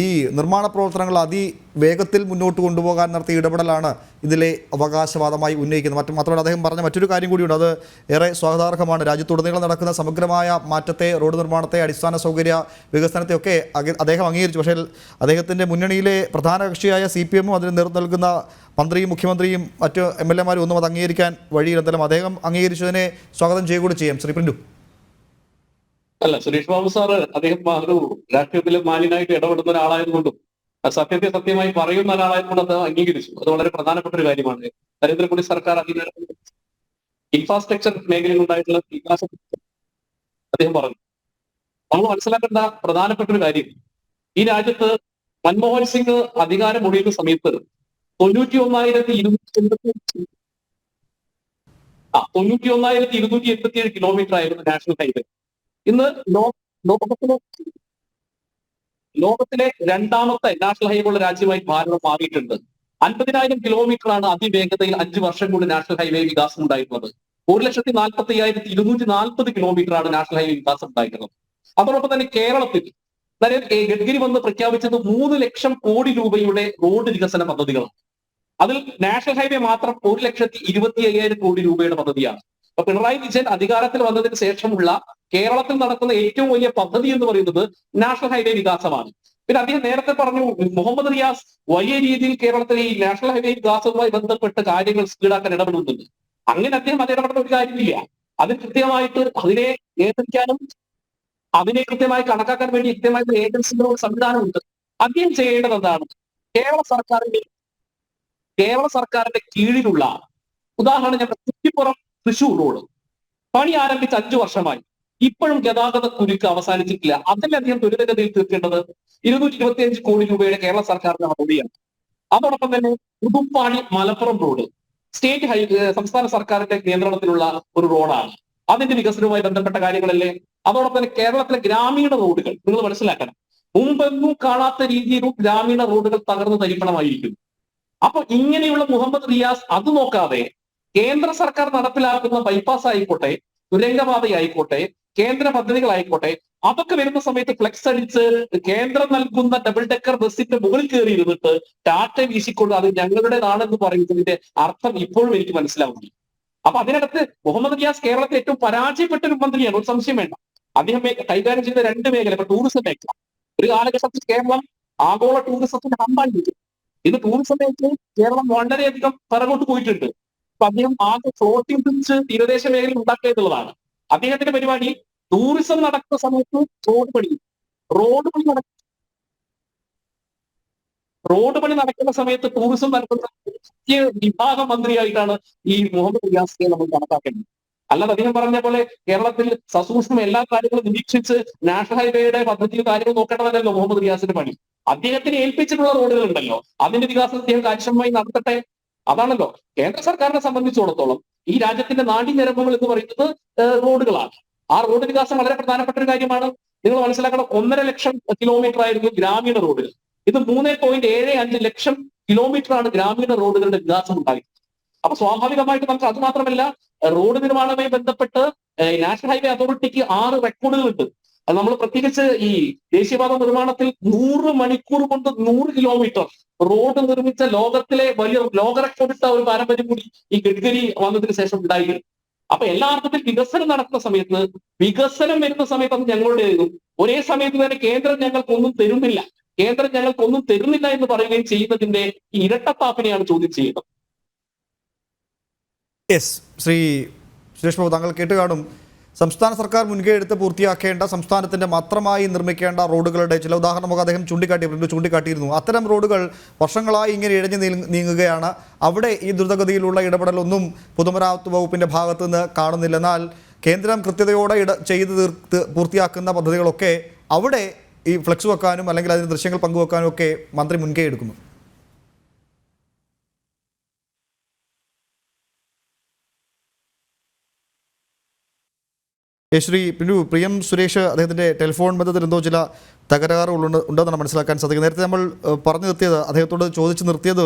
ഈ നിർമ്മാണ പ്രവർത്തനങ്ങൾ അതിവേഗത്തിൽ മുന്നോട്ട് കൊണ്ടുപോകാൻ നടത്തിയ ഇടപെടലാണ് ഇതിലെ അവകാശവാദമായി ഉന്നയിക്കുന്നത്. മാത്രമല്ല അദ്ദേഹം പറഞ്ഞ മറ്റൊരു കാര്യം കൂടിയുണ്ട്, അത് ഏറെ സ്വാഗതാർഹമാണ്. രാജ്യത്തുടനീളം നടക്കുന്ന സമഗ്രമായ മാറ്റത്തെ, റോഡ് നിർമ്മാണത്തെ, അടിസ്ഥാന സൗകര്യ വികസനത്തെയൊക്കെ അദ്ദേഹം അംഗീകരിച്ചു. പക്ഷേ അദ്ദേഹത്തിൻ്റെ മുന്നണിയിലെ പ്രധാന കക്ഷിയായ CPM അതിന് നേതൃത്വം നൽകുന്ന മന്ത്രിയും മുഖ്യമന്ത്രിയും മറ്റ് MLA മാരും ഒന്നും അത് അംഗീകരിക്കാൻ വഴിയില്ല. എന്തായാലും അദ്ദേഹം അംഗീകരിച്ചതിനെ സ്വാഗതം ചെയ്യുകൂടി ചെയ്യാം. ശ്രീ പ്രിന്റു. അല്ല, സുരേഷ് ബാബു സാറ് അദ്ദേഹം ഒരു രാഷ്ട്രീയത്തിൽ മാന്യനായിട്ട് ഇടപെടുന്ന ഒരാളായതുകൊണ്ടും സത്യത്തെ സത്യമായി പറയുന്ന ഒരാളായതുകൊണ്ട് അത് അംഗീകരിച്ചു. അത് വളരെ പ്രധാനപ്പെട്ട ഒരു കാര്യമാണ്. നരേന്ദ്രമോദി സർക്കാർ അതിന് ഇൻഫ്രാസ്ട്രക്ചർ മേഖലയിൽ ഉണ്ടായിട്ടുള്ള വികാസം അദ്ദേഹം പറഞ്ഞു. നമ്മൾ മനസ്സിലാക്കേണ്ട പ്രധാനപ്പെട്ട ഒരു കാര്യം, ഈ രാജ്യത്ത് മൻമോഹൻ സിംഗ് അധികാരമൊഴിയുന്ന സമയത്ത് 91,287 കിലോമീറ്റർ ആയിരുന്നു നാഷണൽ ഹൈവേ. ഇന്ന് ലോകത്തിലെ രണ്ടാമത്തെ നാഷണൽ ഹൈവേ ഉള്ള രാജ്യമായി ഭാരതം മാറിയിട്ടുണ്ട്. 50,000 കിലോമീറ്ററാണ് അതിവേഗതയിൽ 5 വർഷം കൊണ്ട് നാഷണൽ ഹൈവേ വികാസം ഉണ്ടായിട്ടുള്ളത്. 1,45,240 കിലോമീറ്ററാണ് നാഷണൽ ഹൈവേ വികാസം ഉണ്ടായിട്ടുള്ളത്. അതോടൊപ്പം തന്നെ കേരളത്തിൽ ഗഡ്കരി വന്ന് പ്രഖ്യാപിച്ചത് 3 ലക്ഷം കോടി രൂപയുടെ റോഡ് വികസന പദ്ധതികളാണ്. അതിൽ നാഷണൽ ഹൈവേ മാത്രം 1,25,000 കോടി രൂപയുടെ പദ്ധതിയാണ്. അപ്പൊ പിണറായി വിജയൻ അധികാരത്തിൽ വന്നതിന് ശേഷമുള്ള കേരളത്തിൽ നടക്കുന്ന ഏറ്റവും വലിയ പദ്ധതി എന്ന് പറയുന്നത് നാഷണൽ ഹൈവേ വികാസമാണ്. പിന്നെ അദ്ദേഹം നേരത്തെ പറഞ്ഞു, മുഹമ്മദ് റിയാസ് വലിയ രീതിയിൽ കേരളത്തിലെ ഈ നാഷണൽ ഹൈവേ വികാസവുമായി ബന്ധപ്പെട്ട് കാര്യങ്ങൾ സ്പീഡാക്കാൻ ഇടപെടുന്നുണ്ട്. അങ്ങനെ അദ്ദേഹം അത് ഇടപെടുന്ന ഒരു കാര്യമില്ല. അതിന് കൃത്യമായിട്ട് അതിനെ നിയന്ത്രിക്കാനും അതിനെ കൃത്യമായി കണക്കാക്കാൻ വേണ്ടി കൃത്യമായിട്ടുള്ള ഏജൻസികളുടെ സംവിധാനമുണ്ട്. അദ്ദേഹം ചെയ്യേണ്ടത് എന്താണ്? കേരള സർക്കാരിന്റെ കീഴിലുള്ള, ഉദാഹരണം ഞാൻ കുറ്റിപ്പുറം തൃശൂർ റോഡ് പണി ആരംഭിച്ച് 5 വർഷമായി, ഇപ്പോഴും ഗതാഗത കുരുക്ക് അവസാനിച്ചിട്ടില്ല. അതിലധികം ത്വരിതഗതിയിൽ തീർക്കേണ്ടത് 225 കോടി രൂപയുടെ കേരള സർക്കാരിന്റെ പദ്ധതിയാണ്. അതോടൊപ്പം തന്നെ പുതുപ്പാടി മലപ്പുറം റോഡ് സംസ്ഥാന സർക്കാരിന്റെ നിയന്ത്രണത്തിലുള്ള ഒരു റോഡാണ്. അതിന്റെ വികസനവുമായി ബന്ധപ്പെട്ട കാര്യങ്ങളല്ലേ. അതോടൊപ്പം തന്നെ കേരളത്തിലെ ഗ്രാമീണ റോഡുകൾ നിങ്ങൾ മനസ്സിലാക്കണം, മുമ്പെങ്ങും കാണാത്ത രീതിയിലും ഗ്രാമീണ റോഡുകൾ തകർന്നു തരിപ്പണമായിരിക്കുന്നു. അപ്പൊ ഇങ്ങനെയുള്ള മുഹമ്മദ് റിയാസ് അത് നോക്കാതെ കേന്ദ്ര സർക്കാർ നടപ്പിലാക്കുന്ന ബൈപ്പാസ് ആയിക്കോട്ടെ, തുരങ്കപാതയായിക്കോട്ടെ, കേന്ദ്ര പദ്ധതികളായിക്കോട്ടെ, അതൊക്കെ വരുന്ന സമയത്ത് ഫ്ലെക്സ് അടിച്ച് കേന്ദ്രം നൽകുന്ന ഡബിൾ ഡെക്കർ ബസ്സിന്റെ മുകളിൽ കയറി ഇരുന്നിട്ട് ടാറ്റ വീശിക്കൊണ്ട് അത് ഞങ്ങളുടേതാണെന്ന് പറയുന്നതിന്റെ അർത്ഥം ഇപ്പോഴും എനിക്ക് മനസ്സിലാവുന്നില്ല. അപ്പൊ അതിനകത്ത് മുഹമ്മദ് റിയാസ് കേരളത്തിൽ ഏറ്റവും പരാജയപ്പെട്ട ഒരു മന്ത്രിയാണ്, ഒരു സംശയം വേണ്ട. അദ്ദേഹം കൈകാര്യം ചെയ്ത 2 മേഖല, ഇപ്പൊ ടൂറിസം മേഖല. ഒരു കാലഘട്ടത്തിൽ കേരളം ആഗോള ടൂറിസത്തിന്റെ ഹമ്പായിരുന്നു. ഇന്ന് ടൂറിസം മേഖലയിൽ കേരളം വളരെയധികം പിറകോട്ട് പോയിട്ടുണ്ട്. അപ്പൊ അദ്ദേഹം ആകെ ഫ്ലോട്ടിംഗ് ബ്രിഡ്ജ് തീരദേശ മേഖലയിൽ ഉണ്ടാക്കുക എന്നുള്ളതാണ് അദ്ദേഹത്തിന്റെ പരിപാടി. ടൂറിസം നടക്കുന്ന സമയത്ത് റോഡ് പണി നടക്കുന്ന സമയത്ത് ടൂറിസം നടക്കുന്ന വിഭാഗ മന്ത്രിയായിട്ടാണ് ഈ മുഹമ്മദ് റിയാസിനെ നമ്മൾ കണക്കാക്കേണ്ടത്. അല്ലാതെ അദ്ദേഹം പറഞ്ഞ പോലെ കേരളത്തിൽ സസൂക്ഷ്മം എല്ലാ കാര്യങ്ങളും നിരീക്ഷിച്ച് നാഷണൽ ഹൈവേയുടെ പദ്ധതിയും കാര്യങ്ങളും നോക്കേണ്ടതല്ലോ മുഹമ്മദ് റിയാസിന്റെ പണി. അദ്ദേഹത്തിന് ഏൽപ്പിച്ചിട്ടുള്ള റോഡുകൾ ഉണ്ടല്ലോ, അതിന്റെ വികാസം അദ്ദേഹം കാര്യക്ഷമമായി നടത്തട്ടെ. അതാണല്ലോ കേന്ദ്ര സർക്കാരിനെ സംബന്ധിച്ചിടത്തോളം ഈ രാജ്യത്തിന്റെ നാഡീഞരമ്പുകൾ എന്ന് പറയുന്നത് റോഡുകളാണ്. ആ റോഡ് വികാസം വളരെ പ്രധാനപ്പെട്ട ഒരു കാര്യമാണ്. നിങ്ങൾ മനസ്സിലാക്കണം, 1.5 ലക്ഷം കിലോമീറ്റർ ആയിരുന്നു ഗ്രാമീണ റോഡുകൾ. ഇത് 3.75 ലക്ഷം കിലോമീറ്റർ ആണ് ഗ്രാമീണ റോഡുകളുടെ വികാസം ഉണ്ടായത്. അപ്പൊ സ്വാഭാവികമായിട്ട് നമുക്ക് അത് മാത്രമല്ല, റോഡ് നിർമ്മാണവുമായി ബന്ധപ്പെട്ട് നാഷണൽ ഹൈവേ അതോറിറ്റിക്ക് 6 റെക്കോർഡുകളുണ്ട്. അത് നമ്മൾ പ്രത്യേകിച്ച് ഈ ദേശീയപാത നിർമ്മാണത്തിൽ 100 മണിക്കൂർ കൊണ്ട് 100 കിലോമീറ്റർ റോഡ് നിർമ്മിച്ച ലോകത്തിലെ വലിയ ലോക റെക്കോർഡിട്ട ഒരു പാരമ്പര്യം കൂടി ഈ ഗഡ്കരി വന്നതിന് ശേഷം ഉണ്ടായിരുന്നു. അപ്പൊ എല്ലാ അർത്ഥത്തിൽ വികസനം നടക്കുന്ന സമയത്ത്, വികസനം വരുന്ന സമയത്ത് അത് ഞങ്ങളുടേതും, ഒരേ സമയത്ത് തന്നെ കേന്ദ്രം ഞങ്ങൾക്കൊന്നും തരുന്നില്ല എന്ന് പറയുകയും ചെയ്യുന്നതിന്റെ ഇരട്ടത്താപ്പിനെയാണ് ചോദ്യം ചെയ്യുന്നത്. യെസ്, ശ്രീ സുരേഷ് ബാബു, താങ്കൾ കേട്ട് കാണും. സംസ്ഥാന സർക്കാർ മുൻകൈ എടുത്ത് പൂർത്തിയാക്കേണ്ട, സംസ്ഥാനത്തിൻ്റെ മാത്രമായി നിർമ്മിക്കേണ്ട റോഡുകളുടെ ചില ഉദാഹരണമൊക്കെ അദ്ദേഹം ചൂണ്ടിക്കാട്ടിയിരുന്നു. അത്തരം റോഡുകൾ വർഷങ്ങളായി ഇങ്ങനെ ഇഴഞ്ഞു നീങ്ങുകയാണ്. അവിടെ ഈ ദ്രുതഗതിയിലുള്ള ഇടപെടലൊന്നും പൊതുമരാമത്ത് വകുപ്പിൻ്റെ ഭാഗത്തു നിന്ന് കാണുന്നില്ല. എന്നാൽ കേന്ദ്രം കൃത്യതയോടെ ചെയ്ത് പൂർത്തിയാക്കുന്ന പദ്ധതികളൊക്കെ അവിടെ ഈ ഫ്ലെക്സ് വെക്കാനും അല്ലെങ്കിൽ അതിൻ്റെ ദൃശ്യങ്ങൾ പങ്കുവെക്കാനും ഒക്കെ മന്ത്രി മുൻകൈ എടുക്കുന്നു. ശ്രീ പ്രിയം സുരേഷ്, അദ്ദേഹത്തിൻ്റെ ടെലിഫോൺ ബന്ധത്തിൽ എന്തോ ചില തകരാറുകളുണ്ടെന്നാണ് മനസ്സിലാക്കാൻ സാധിക്കുന്നത്. നേരത്തെ നമ്മൾ പറഞ്ഞു നിർത്തിയത്, അദ്ദേഹത്തോട് ചോദിച്ച് നിർത്തിയത്,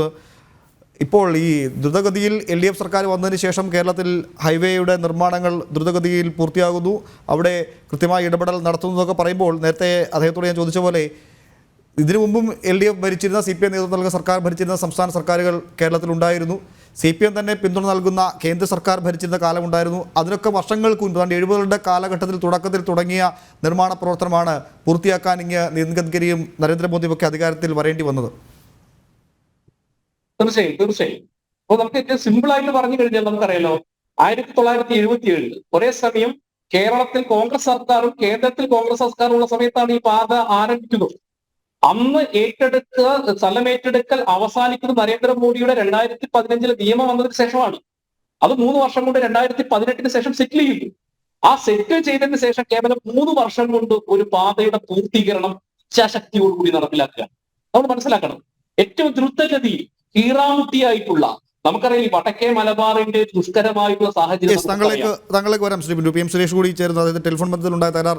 ഇപ്പോൾ ഈ ദ്രുതഗതിയിൽ LDF സർക്കാർ വന്നതിന് ശേഷം കേരളത്തിൽ ഹൈവേയുടെ നിർമ്മാണങ്ങൾ ദ്രുതഗതിയിൽ പൂർത്തിയാകുന്നു, അവിടെ കൃത്യമായ ഇടപെടൽ നടത്തുന്നതൊക്കെ പറയുമ്പോൾ നേരത്തെ അദ്ദേഹത്തോട് ഞാൻ ചോദിച്ച പോലെ ഇതിനു മുമ്പും LDF ഭരിച്ചിരുന്ന CPM നേതൃത്വം നൽകുന്ന സർക്കാർ ഭരിച്ചിരുന്ന സംസ്ഥാന സർക്കാരുകൾ കേരളത്തിലുണ്ടായിരുന്നു. CPM തന്നെ പിന്തുണ നൽകുന്ന കേന്ദ്ര സർക്കാർ ഭരിച്ചിരുന്ന കാലമുണ്ടായിരുന്നു. അതിനൊക്കെ വർഷങ്ങൾക്ക് മുൻപ് 70കളുടെ കാലഘട്ടത്തിൽ തുടക്കത്തിൽ തുടങ്ങിയ നിർമ്മാണ പ്രവർത്തനമാണ് പൂർത്തിയാക്കാൻ നിതിൻ ഗഡ്കരിയും നരേന്ദ്രമോദിയും ഒക്കെ അധികാരത്തിൽ വരേണ്ടി വന്നത്. തീർച്ചയായും. അപ്പൊ നമുക്ക് ഏറ്റവും സിമ്പിൾ ആയിട്ട് പറഞ്ഞു കഴിഞ്ഞാൽ നമുക്കറിയാലോ, 1977 ഒരേ സമയം കേരളത്തിൽ കോൺഗ്രസ് സർക്കാരും കേന്ദ്രത്തിൽ കോൺഗ്രസ് സർക്കാരും ഉള്ള സമയത്താണ് ഈ പാത ആരംഭിക്കുന്നത്. അന്ന് സ്ഥലമേറ്റെടുക്കൽ അവസാനിക്കുന്നത് നരേന്ദ്രമോദിയുടെ 2015 നിയമം വന്നതിന് ശേഷമാണ്. അത് 3 വർഷം കൊണ്ട് 2018 ശേഷം സെറ്റിൽ ചെയ്തു. ആ സെറ്റിൽ ചെയ്തതിന് ശേഷം കേവലം 3 വർഷം കൊണ്ട് ഒരു പാതയുടെ പൂർത്തീകരണം ഇച്ഛാശക്തിയോടുകൂടി നടപ്പിലാക്കുക. നമ്മൾ മനസ്സിലാക്കണം, ഏറ്റവും ദ്രുതഗതിയിൽ കീറാമുട്ടിയായിട്ടുള്ള, നമുക്കറിയാം ഈ വടക്കേ മലബാറിന്റെ ദുഷ്കരമായിട്ടുള്ള സാഹചര്യം. താങ്കളിലേക്ക് വരാം ശ്രീ പിന്റു. PM സുരേഷ് കൂടി ചേർന്ന് അതായത് ടെലിഫോൺ ബന്ധത്തിലുണ്ടായ തകരാർ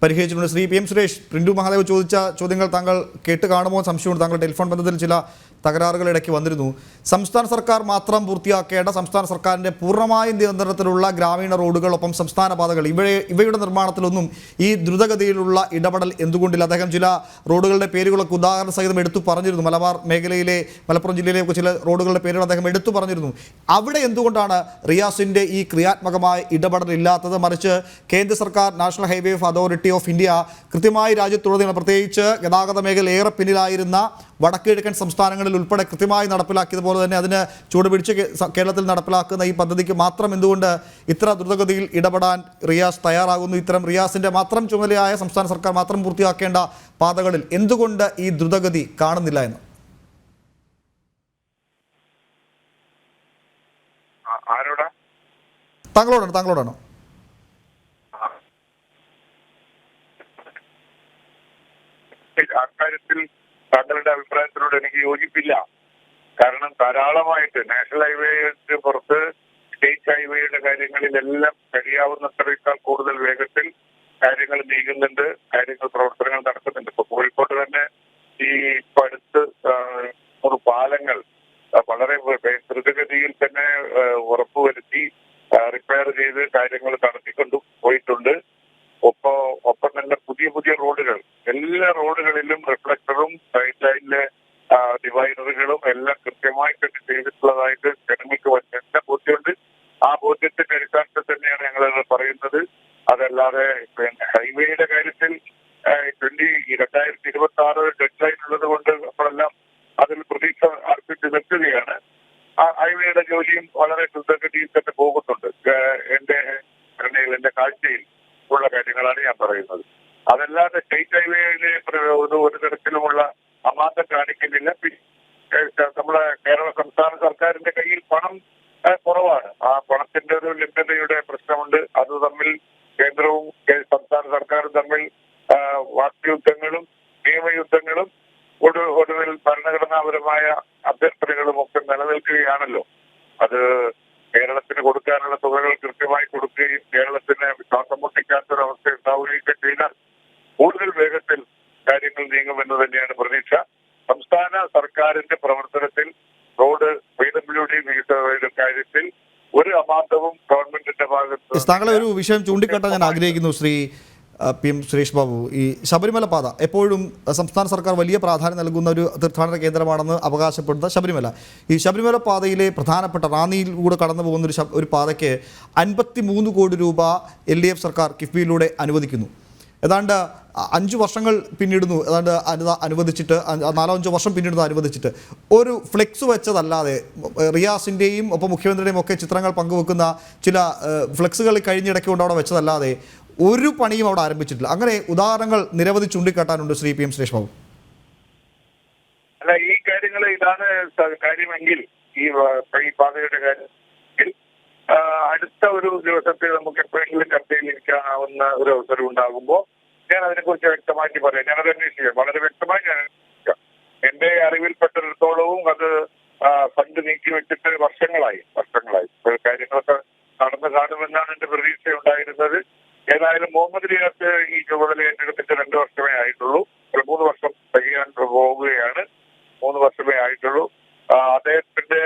പരിഹരിച്ചിട്ടുണ്ട്. ശ്രീ PM സുരേഷ്, പ്രിന്റു മഹാദേവ് ചോദിച്ച ചോദ്യങ്ങൾ താങ്കൾ കേട്ട് കാണുമോ സംശയമുണ്ട്. താങ്കൾ ടെലിഫോൺ ബന്ധത്തിൽ ചില തകരാറുകൾ ഇടയ്ക്ക് വന്നിരുന്നു. സംസ്ഥാന സർക്കാർ മാത്രം പൂർത്തിയാക്കേണ്ട, സംസ്ഥാന സർക്കാരിൻ്റെ പൂർണ്ണമായ നിയന്ത്രണത്തിലുള്ള ഗ്രാമീണ റോഡുകൾ, ഒപ്പം സംസ്ഥാന പാതകൾ, ഇവയുടെ നിർമ്മാണത്തിലൊന്നും ഈ ദ്രുതഗതിയിലുള്ള ഇടപെടൽ എന്തുകൊണ്ടില്ല? അദ്ദേഹം ചില റോഡുകളുടെ പേരുകളൊക്കെ ഉദാഹരണ സഹിതം എടുത്തു പറഞ്ഞിരുന്നു. മലബാർ മേഖലയിലെ, മലപ്പുറം ജില്ലയിലെ ചില റോഡുകളുടെ പേരുകൾ അദ്ദേഹം എടുത്തു പറഞ്ഞിരുന്നു. അവിടെ എന്തുകൊണ്ടാണ് റിയാസിൻ്റെ ഈ ക്രിയാത്മകമായ ഇടപെടൽ ഇല്ലാത്തത്? മറിച്ച് കേന്ദ്ര സർക്കാർ, national highway authority of India കൃത്യമായി രാജ്യത്തുടനീളം, പ്രത്യേകിച്ച് ഗതാഗത മേഖല ഏറെ പിന്നിലായിരുന്ന വടക്കുകിഴക്കൻ സംസ്ഥാനങ്ങളിൽ ഉൾപ്പെടെ കൃത്യമായി നടപ്പിലാക്കിയതുപോലെ തന്നെ അതിന് ചൂടുപിടിച്ച് കേരളത്തിൽ നടപ്പിലാക്കുന്ന ഈ പദ്ധതിക്ക് മാത്രം എന്തുകൊണ്ട് ഇത്ര ദ്രുതഗതിയിൽ ഇടപെടാൻ റിയാസ് തയ്യാറാകുന്നു? ഇത്തരം റിയാസിൻ്റെ മാത്രം ചുമതലയായ സംസ്ഥാന സർക്കാർ മാത്രം പൂർത്തിയാക്കേണ്ട പാതകളിൽ എന്തുകൊണ്ട് ഈ ദ്രുതഗതി കാണുന്നില്ല എന്ന്? താങ്കളോടാണോ? അക്കാര്യത്തിൽ താങ്കളുടെ അഭിപ്രായത്തിനോട് എനിക്ക് യോജിപ്പില്ല. കാരണം ധാരാളമായിട്ട് നാഷണൽ ഹൈവേക്ക് പുറത്ത് സ്റ്റേറ്റ് ഹൈവേയുടെ കാര്യങ്ങളിലെല്ലാം കഴിയാവുന്നത്രയേക്കാൾ കൂടുതൽ വേഗത്തിൽ കാര്യങ്ങൾ നീങ്ങുന്നുണ്ട്, പ്രവർത്തനങ്ങൾ നടക്കുന്നുണ്ട്. ഇപ്പൊ കോഴിക്കോട് തന്നെ ഈ ഇപ്പൊ അടുത്ത് 3 പാലങ്ങൾ വളരെ ദ്രുതഗതിയിൽ തന്നെ ഉറപ്പുവരുത്തി റിപ്പയർ ചെയ്ത് കാര്യങ്ങൾ നടത്തിക്കൊണ്ടു പോയിട്ടുണ്ട്. ഒപ്പം തന്നെ പുതിയ റോഡുകൾ, എല്ലാ റോഡുകളിലും റിഫ്ലക്ടറും സൈഡ് ലൈനിലെ ഡിവൈഡറുകളും എല്ലാം കൃത്യമായി തന്നെ ചെയ്തിട്ടുള്ളതായിട്ട് ജനങ്ങൾക്ക് വലിയ ബോധ്യമുണ്ട്. ആ ബോധ്യത്തിന്റെ അടിസ്ഥാനത്തിൽ തന്നെയാണ് ഞങ്ങൾ പറയുന്നത്. അതല്ലാതെ ഹൈവേയുടെ കാര്യത്തിൽ 2026 ഡെഡ് ലൈൻ ഉള്ളത് കൊണ്ട് നമ്മളെല്ലാം അതിൽ പ്രതീക്ഷ അർപ്പിച്ച് നിൽക്കുകയാണ്. ആ ഹൈവേയുടെ ജോലിയും വളരെ ദ്രുതഗതിയിൽ തന്നെ പോകുന്നുണ്ട്. എന്റെ കാഴ്ചയിൽ ഉള്ള കാര്യങ്ങളാണ് ഞാൻ പറയുന്നത്. അതല്ലാതെ സ്റ്റേറ്റ് ഹൈവേയിലെ ഒരു തരത്തിലുമുള്ള അമാന്തം കാണിക്കുന്നില്ല. നമ്മളെ കേരള സംസ്ഥാന സർക്കാരിന്റെ കയ്യിൽ പണം കുറവാണ്. ആ പണത്തിന്റെ ഒരു ലഭ്യതയുടെ പ്രശ്നമുണ്ട്. അത് തമ്മിൽ കേന്ദ്രവും സംസ്ഥാന സർക്കാരും തമ്മിൽ വാക്യുദ്ധങ്ങളും നിയമയുദ്ധങ്ങളും ഒടുവിൽ ഭരണഘടനാപരമായ അഭ്യർത്ഥനകളും ഒക്കെ നിലനിൽക്കുകയാണല്ലോ. അത് കേരളത്തിന് കൊടുക്കാനുള്ള തുകകൾ കൃത്യമായി കൊടുക്കുകയും കേരളത്തിന് ശ്വാസം മുട്ടിക്കാത്തൊരവസ്ഥ ഉണ്ടാവുകയൊക്കെ ചെയ്താൽ കൂടുതൽ വേഗത്തിൽ കാര്യങ്ങൾ നീങ്ങുമെന്ന് തന്നെയാണ് പ്രതീക്ഷ. സംസ്ഥാന സർക്കാരിന്റെ പ്രവർത്തനത്തിൽ റോഡ് PWD വികസനയുടെ കാര്യത്തിൽ ഒരു അമാന്തവും ഗവൺമെന്റിന്റെ ഭാഗത്ത്. താങ്കളെ ഒരു വിഷയം ചൂണ്ടിക്കാട്ടാൻ ഞാൻ ആഗ്രഹിക്കുന്നു ശ്രീ PM സുരേഷ് ബാബു. ഈ ശബരിമല പാത എപ്പോഴും സംസ്ഥാന സർക്കാർ വലിയ പ്രാധാന്യം നൽകുന്ന ഒരു തീർത്ഥാടന കേന്ദ്രമാണെന്ന് അവകാശപ്പെടുന്ന ശബരിമല, ഈ ശബരിമല പാതയിലെ പ്രധാനപ്പെട്ട റാന്നിയിലൂടെ കടന്നു പോകുന്ന ഒരു പാതയ്ക്ക് 53 കോടി രൂപ LDF സർക്കാർ കിഫ്ബിയിലൂടെ അനുവദിക്കുന്നു. ഏതാണ്ട് 5 വർഷങ്ങൾ പിന്നിടുന്നു, ഏതാണ്ട് അനുവദിച്ചിട്ട് 4-5 വർഷം പിന്നിടുന്നു അനുവദിച്ചിട്ട്. ഒരു ഫ്ലെക്സ് വെച്ചതല്ലാതെ, റിയാസിൻ്റെയും ഒപ്പം മുഖ്യമന്ത്രിയുടെയും ഒക്കെ ചിത്രങ്ങൾ പങ്കുവെക്കുന്ന ചില ഫ്ലെക്സുകൾ കഴിഞ്ഞിടയ്ക്ക് കൊണ്ട് അവിടെ വെച്ചതല്ലാതെ ഒരു പണിയും അവിടെ ആരംഭിച്ചിട്ടില്ല. അങ്ങനെ ഉദാഹരണങ്ങൾ നിരവധി ചൂണ്ടിക്കാട്ടാനുണ്ട് ശ്രീ PM സുരേഷ് ബാബു. അല്ല, ഈ കാര്യങ്ങൾ ഇതാണ് കാര്യമെങ്കിൽ, ഈ പാതയുടെ കാര്യത്തിൽ അടുത്ത ഒരു ദിവസത്തിൽ നമുക്ക് എപ്പോഴെങ്കിലും ചർച്ചയിൽ ഇരിക്കാവുന്ന ഒരു അവസരം ഉണ്ടാകുമ്പോൾ ഞാൻ അതിനെക്കുറിച്ച് വ്യക്തമാക്കി പറയാം. ഞാനത് അന്വേഷിക്കാം, വളരെ വ്യക്തമായി ഞാൻ അന്വേഷിക്കാം. എന്റെ അറിവിൽപ്പെട്ടിടത്തോളവും അത് ഫണ്ട് നീക്കി വെച്ചിട്ട് വർഷങ്ങളായി കാര്യങ്ങളൊക്കെ നടന്നു കാണുമെന്നാണ് എന്റെ പ്രതീക്ഷ ഉണ്ടായിരുന്നത്. ഏതായാലും മുഹമ്മദ് റിയാസ് ഈ ചുമതല ഏറ്റെടുത്തിട്ട് 2 വർഷമേ ആയിട്ടുള്ളൂ. 3 വർഷം തികയാൻ പോവുകയാണ്. 3 വർഷമേ ആയിട്ടുള്ളൂ. അദ്ദേഹത്തിന്റെ